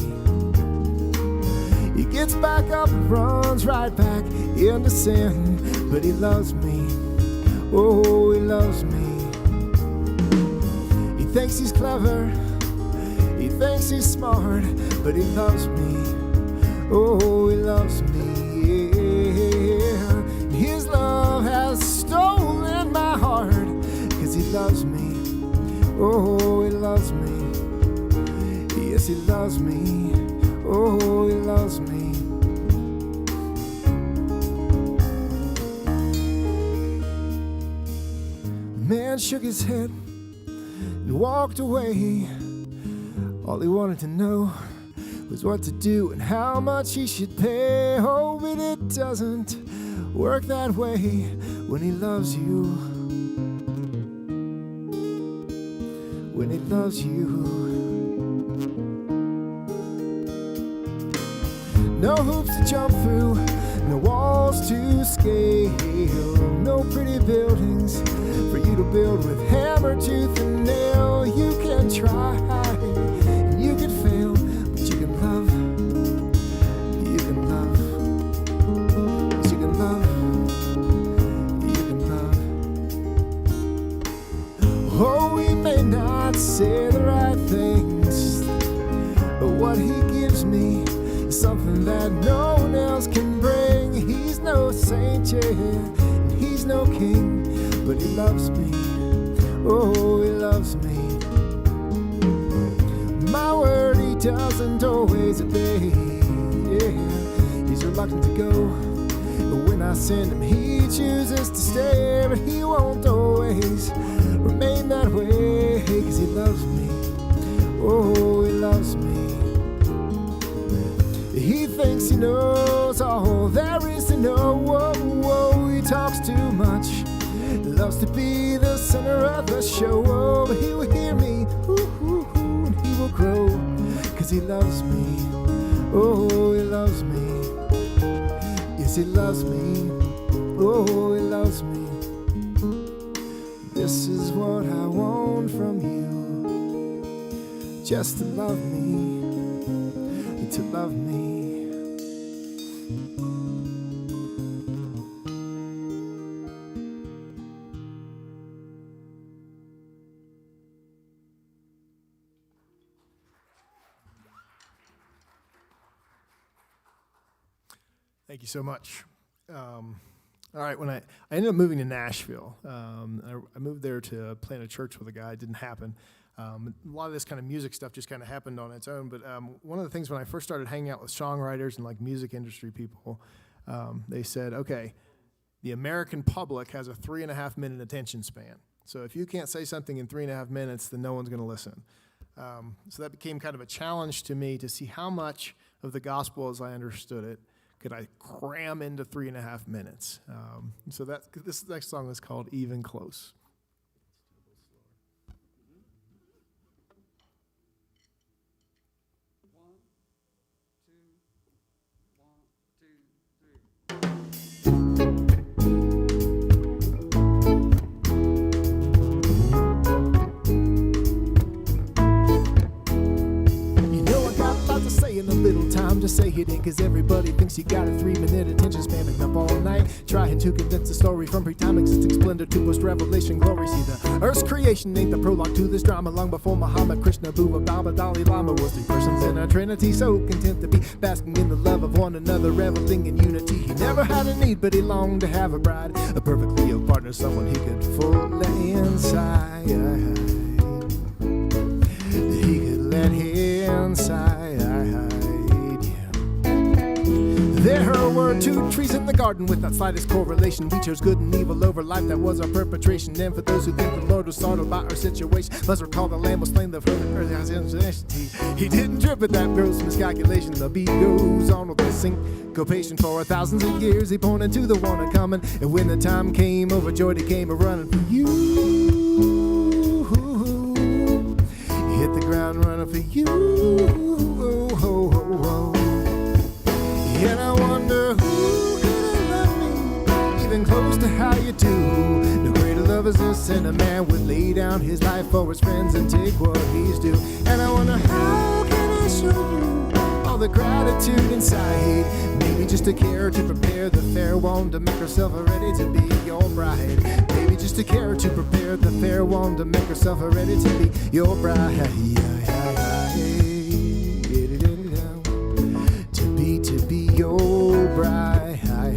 He gets back up and runs right back into sin, but he loves me. Oh, he loves me. He thinks he's clever, he thinks he's smart, but he loves me. Oh, he loves me. Yeah. loves me. Oh, he loves me. Yes, he loves me. Oh, he loves me. The man shook his head and walked away. All he wanted to know was what to do and how much he should pay. Oh, but it doesn't work that way when he loves you. When he loves you. No hoops to jump through, no walls to scale, no pretty buildings for you to build with hammer, tooth, and nail. You can try and you can fail, but you can love. You can love. Yes, you can love. You can love. Oh, we may not say the right things, but what he gives me is something that no one else can bring. He's no saint, yeah, and he's no king, but he loves me. Oh, he loves me. My word he doesn't always obey, yeah. He's reluctant to go, but when I send him he chooses to stay. But he won't always remain that way, 'cause he loves me. Oh, he loves me. He thinks he knows all there is to know. Whoa, whoa, he talks too much, loves to be the center of the show. Oh, but he will hear me, and he will grow, 'cause he loves me. Oh, he loves me. Yes, he loves me. Oh, he loves me. This is what I want from you, just to love me, to love me. Thank you so much. All right, when I ended up moving to Nashville, I moved there to plant a church with a guy. It didn't happen. A lot of this kind of music stuff just kind of happened on its own. But one of the things when I first started hanging out with songwriters and like music industry people, they said, okay, the American public has a 3.5 minute attention span. So if you can't say something in 3.5 minutes, then no one's going to listen. So that became kind of a challenge to me to see how much of the gospel as I understood it could I cram into 3.5 minutes. So this next song is called Even Close. In a little time to say it in, 'cause everybody thinks you got a 3-minute attention span. Been up all night trying to condense the story from pre-time existing splendor to post-revelation glory. See, the earth's creation ain't the prologue to this drama. Long before Muhammad, Krishna, Buddha, Baba, Dalai Lama was 3 persons in a trinity, so content to be basking in the love of one another, reveling in unity. He never had a need, but he longed to have a bride, a perfectly ill partner, someone he could fully inside. He could let inside. There were 2 trees in the garden with that slightest correlation. We chose good and evil over life, that was our perpetration. And for those who think the Lord was startled by our situation, let's recall the Lamb was slain, the He didn't trip at that gross miscalculation. The beat goes on with the syncopation for thousands of years. He pointed to the one coming, and when the time came, overjoyed he came a-running for you. Hit the ground running for you. And I wonder who could love me even close to how you do. No greater love is this, and a man would lay down his life for his friends and take what he's due. And I wonder how can I show you all the gratitude inside. Maybe just a care to prepare the fair one to make herself ready to be your bride. Maybe just a care to prepare the fair one to make herself ready to be your bride. To be your bride, yeah.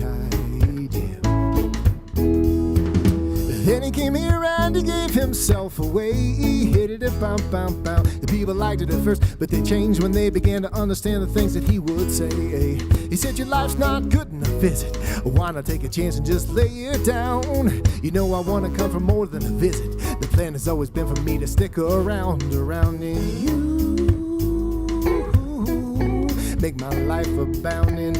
Then he came here and he gave himself himself away. He hated it, bum, bum, bum. The people liked it at first, but they changed when they began to understand the things that he would say. He said, your life's not good enough, is it? Why not take a chance and just lay it down? You know I want to come for more than a visit. The plan has always been for me to stick around in you. Make my life abounding.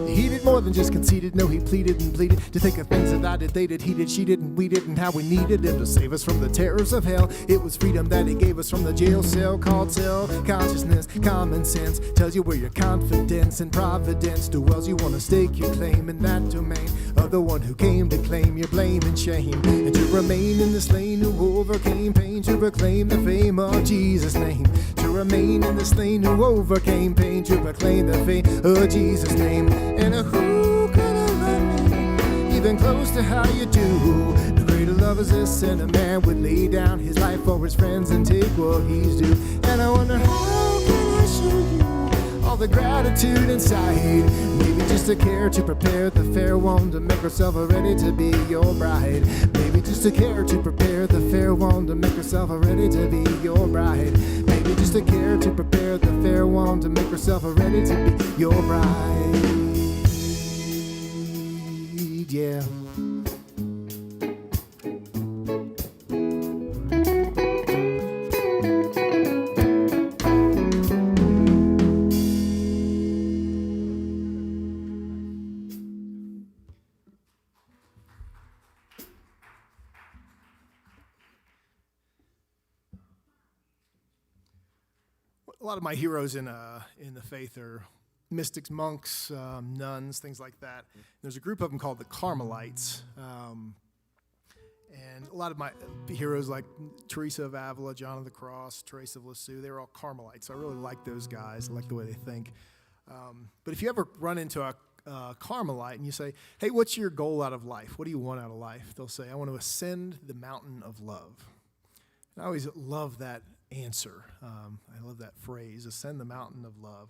He did more than just conceded. No, he pleaded and pleaded to think of things that I did, they did, he did, she did, and we did, and how we needed him to save us from the terrors of hell. It was freedom that he gave us from the jail cell called self-consciousness. Common sense tells you where your confidence and providence dwells. You want to stake your claim in that domain of the one who came to claim your blame and shame, and to remain in this lane who overcame pain, to proclaim the fame of Jesus' name, to remain in this lane who overcame pain, to proclaim the fame of Jesus' name. And who could have loved me even close to how you do? The greater love is this, and a man would lay down his life for his friends and take what he's due. And I wonder, how can I show you all the gratitude inside? Maybe just a care to prepare the fair one to make herself ready to be your bride. Maybe just a care to prepare the fair one to make herself ready to be your bride. Maybe just a care to prepare the fair one to make herself ready to be your bride. Yeah. A lot of my heroes in the faith are mystics, monks, nuns, things like that. There's a group of them called the Carmelites. And a lot of my heroes like Teresa of Avila, John of the Cross, Teresa of Lisieux, they were all Carmelites. So I really like those guys. I like the way they think. But if you ever run into a Carmelite and you say, hey, what's your goal out of life? What do you want out of life? They'll say, I want to ascend the mountain of love. And I always love that answer. I love that phrase, ascend the mountain of love.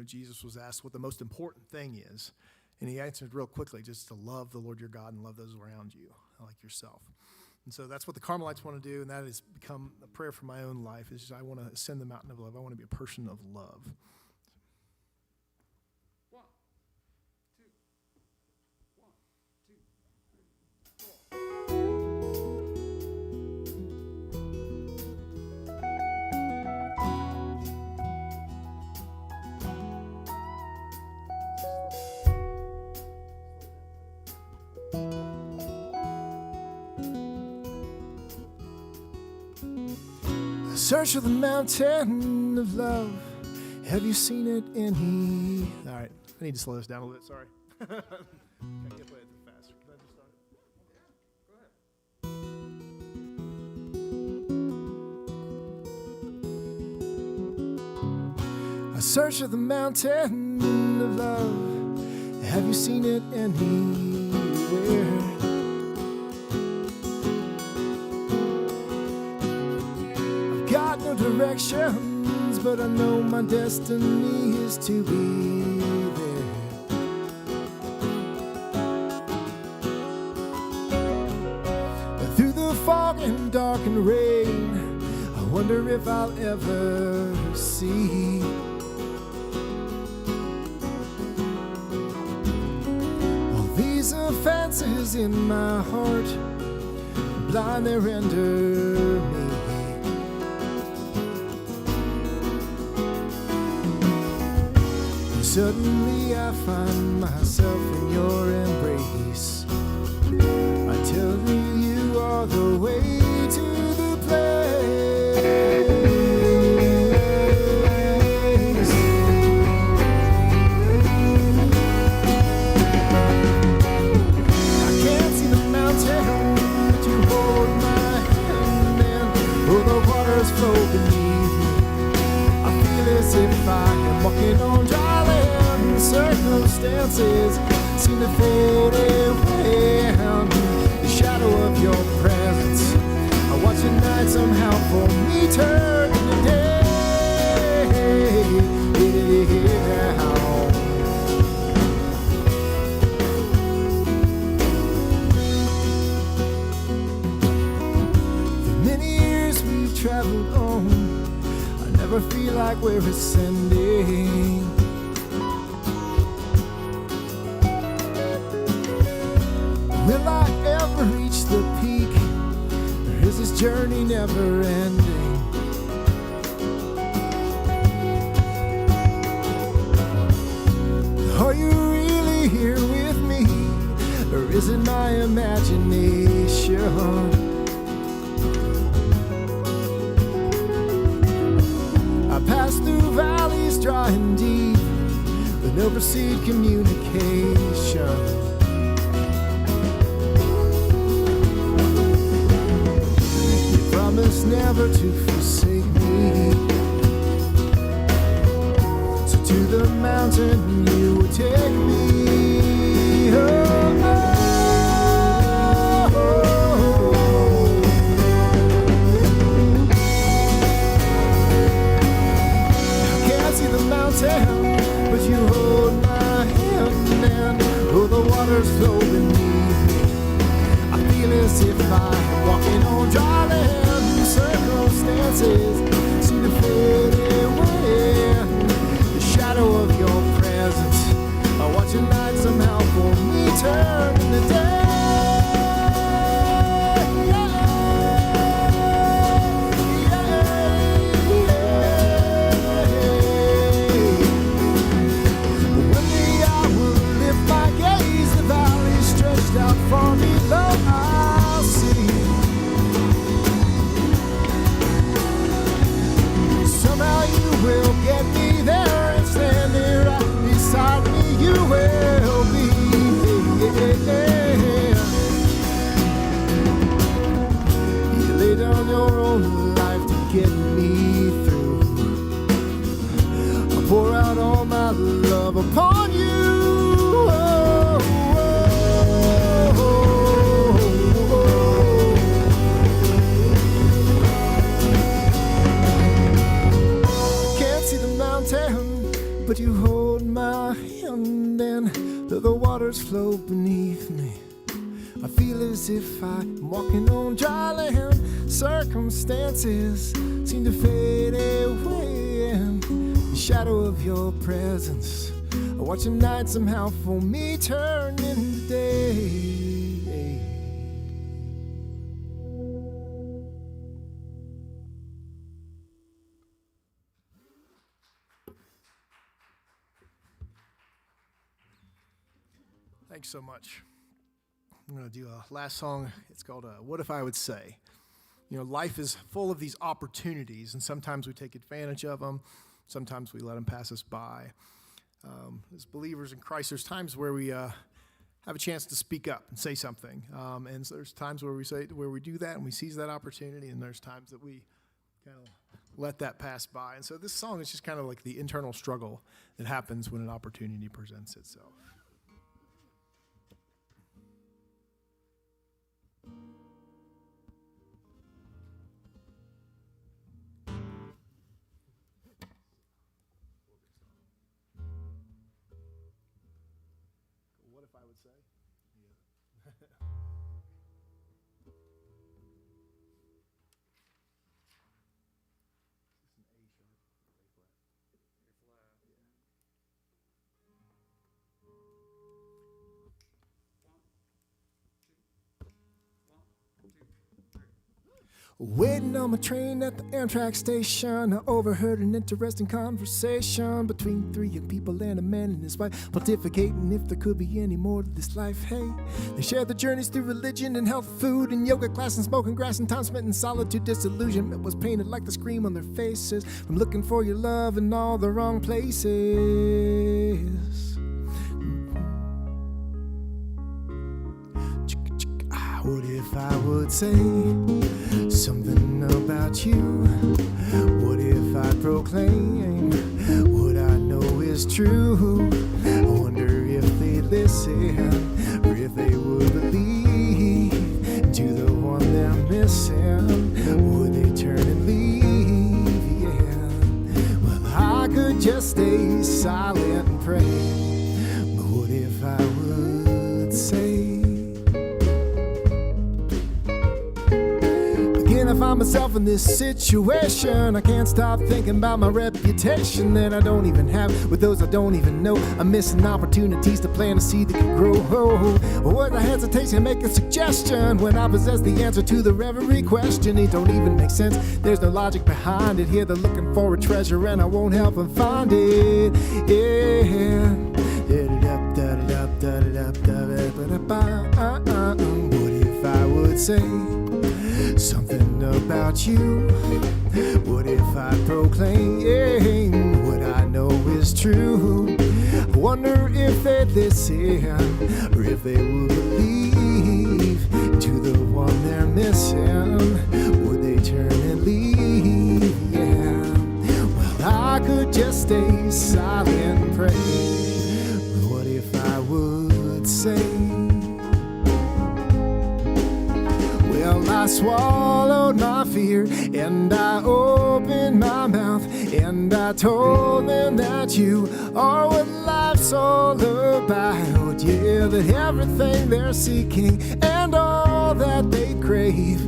Jesus was asked what the most important thing is, and he answered real quickly, just to love the Lord your God and love those around you, like yourself. And so that's what the Carmelites want to do, and that has become a prayer for my own life, is just, I want to ascend the mountain of love. I want to be a person of love. Search for the mountain of love. Have you seen it any? All right, I need to slow this down a little bit. Sorry. I can't play it too fast. Can I just start it? Go ahead. I search for the mountain of love. Have you seen it anywhere? Got no directions, but I know my destiny is to be there. But through the fog and dark and rain, I wonder if I'll ever see all these offenses in my heart, blind they render me. Suddenly I find myself in your embrace. I tell you, you are the way to the place. I can't see the mountain, but you hold my hand, and oh, the waters flow beneath me. I feel as if I am walking on dry land. Circumstances seem to fade away. The shadow of your presence, I watch the night somehow for me turn into day. traveled on, I never feel like we're ascending. Will I ever reach the peak, or is this journey never ending? Are you really here with me, or is it my imagination? I pass through valleys dry and deep with no proceed communication. Promise never to forsake me. So to the mountain you will take me. Oh, oh, oh. I can't see the mountain, but you hold my hand, and oh, the waters flow beneath me. I feel as if I'm walking on dry land. Circumstances seem to fade away. The shadow of your presence, I watch the night somehow for me turn into day. One day I will lift my gaze, the valley stretched out for me, though I'll see. Somehow you will get me there, and standing right beside me you will be. You lay down your own life to get me through. I'll pour out all my love upon you. Oh, oh, oh, oh. Can't see the mountain, but you hold my hand, and though the waters flow beneath me, I feel as if I'm walking on dry land. Circumstances seem to fade away, and the shadow of your presence, I watch the night somehow for me turn into day. Thanks so much. I'm going to do a last song. It's called What If I Would Say. You know, life is full of these opportunities, and sometimes we take advantage of them. Sometimes we let them pass us by. As believers in Christ, there's times where we have a chance to speak up and say something. And so there's times where we do that and we seize that opportunity, and there's times that we kind of let that pass by. And so this song is just kind of like the internal struggle that happens when an opportunity presents itself. What if I would say? Waiting on my train at the Amtrak station, I overheard an interesting conversation between three young people and a man and his wife, pontificating if there could be any more to this life. Hey, they shared their journeys through religion and health, food and yoga class and smoking grass, and time spent in solitude. Disillusionment was painted like the scream on their faces from looking for your love in all the wrong places. What if I would say something about you? What if I proclaim what I know is true? I wonder if they'd listen, or if they would believe to the one they're missing. Would they turn and leave? Yeah. Well, I could just stay silent and pray. But what if I would say? when I find myself in this situation, I can't stop thinking about my reputation that I don't even have with those I don't even know. I'm missing opportunities to plant a seed that can grow. What I hesitate to make a suggestion when I possess the answer to the every question. It don't even make sense. There's no logic behind it. Here they're looking for a treasure and I won't help them find it. Yeah. What if I would say something about you? What if I proclaim what I know is true? I wonder if they'd listen or if they would believe to the one they're missing. Would they turn and leave? Yeah. Well, I could just stay silent and pray. But what if I would say, well, I swallowed my fear and I opened my mouth and I told them that you are what life's all about. Yeah, that everything they're seeking and all that they crave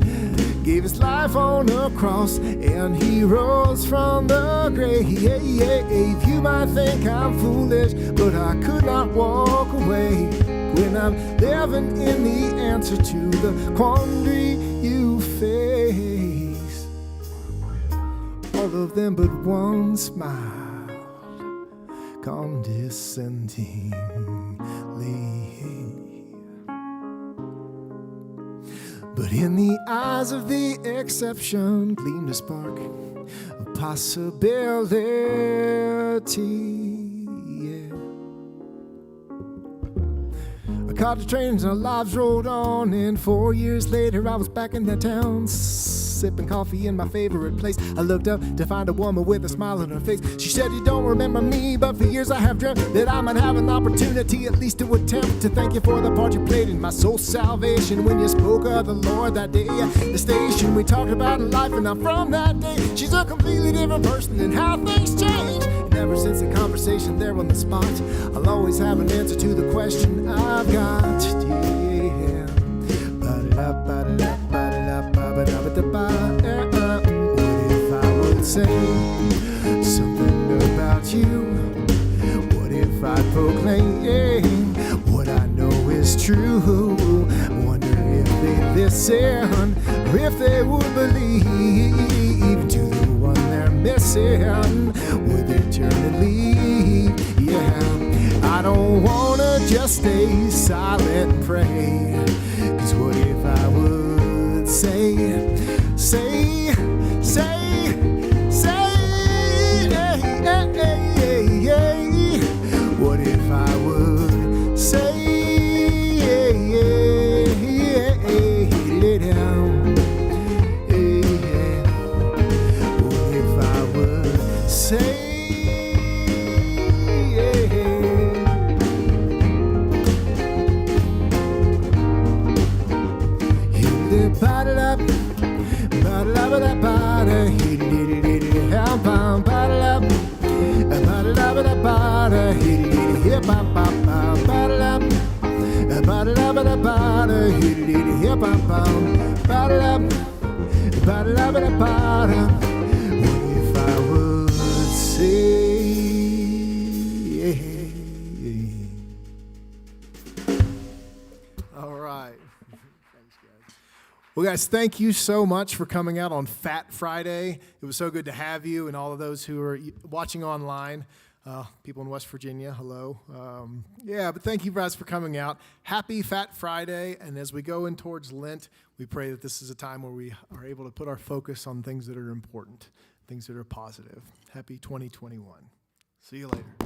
gave his life on a cross and he rose from the grave. You might think I'm foolish, but I could not walk away when I'm living in the answer to the quandary you face. All of them but one smiled condescendingly. But in the eyes of the exception gleamed a spark of possibility. Yeah. I caught the trains and our lives rolled on, and 4 years later I was back in that town, sipping coffee in my favorite place. I looked up to find a woman with a smile on her face. She said, you don't remember me, but for years I have dreamt that I might have an opportunity at least to attempt to thank you for the part you played in my soul's salvation. When you spoke of the Lord that day at the station, we talked about life, and now from that day she's a completely different person and how things change. And ever since the conversation there on the spot, I'll always have an answer to the question I've got. Yeah. What if I would say something about you? What if I proclaim what I know is true? Wonder if they'd listen or if they would believe to the one they're missing. Would they turn and leave? Yeah, I don't wanna just stay silent and pray. 'Cause what if I would say, what if I would say, lay down, what if I would say, what if I would say? All right. Thanks, guys. Well, guys, thank you so much for coming out on Fat Friday. It was so good to have you and all of those who are watching online. People in West Virginia, hello. But thank you guys for coming out. Happy Fat Friday. And as we go in towards Lent, we pray that this is a time where we are able to put our focus on things that are important, things that are positive. Happy 2021. See you later.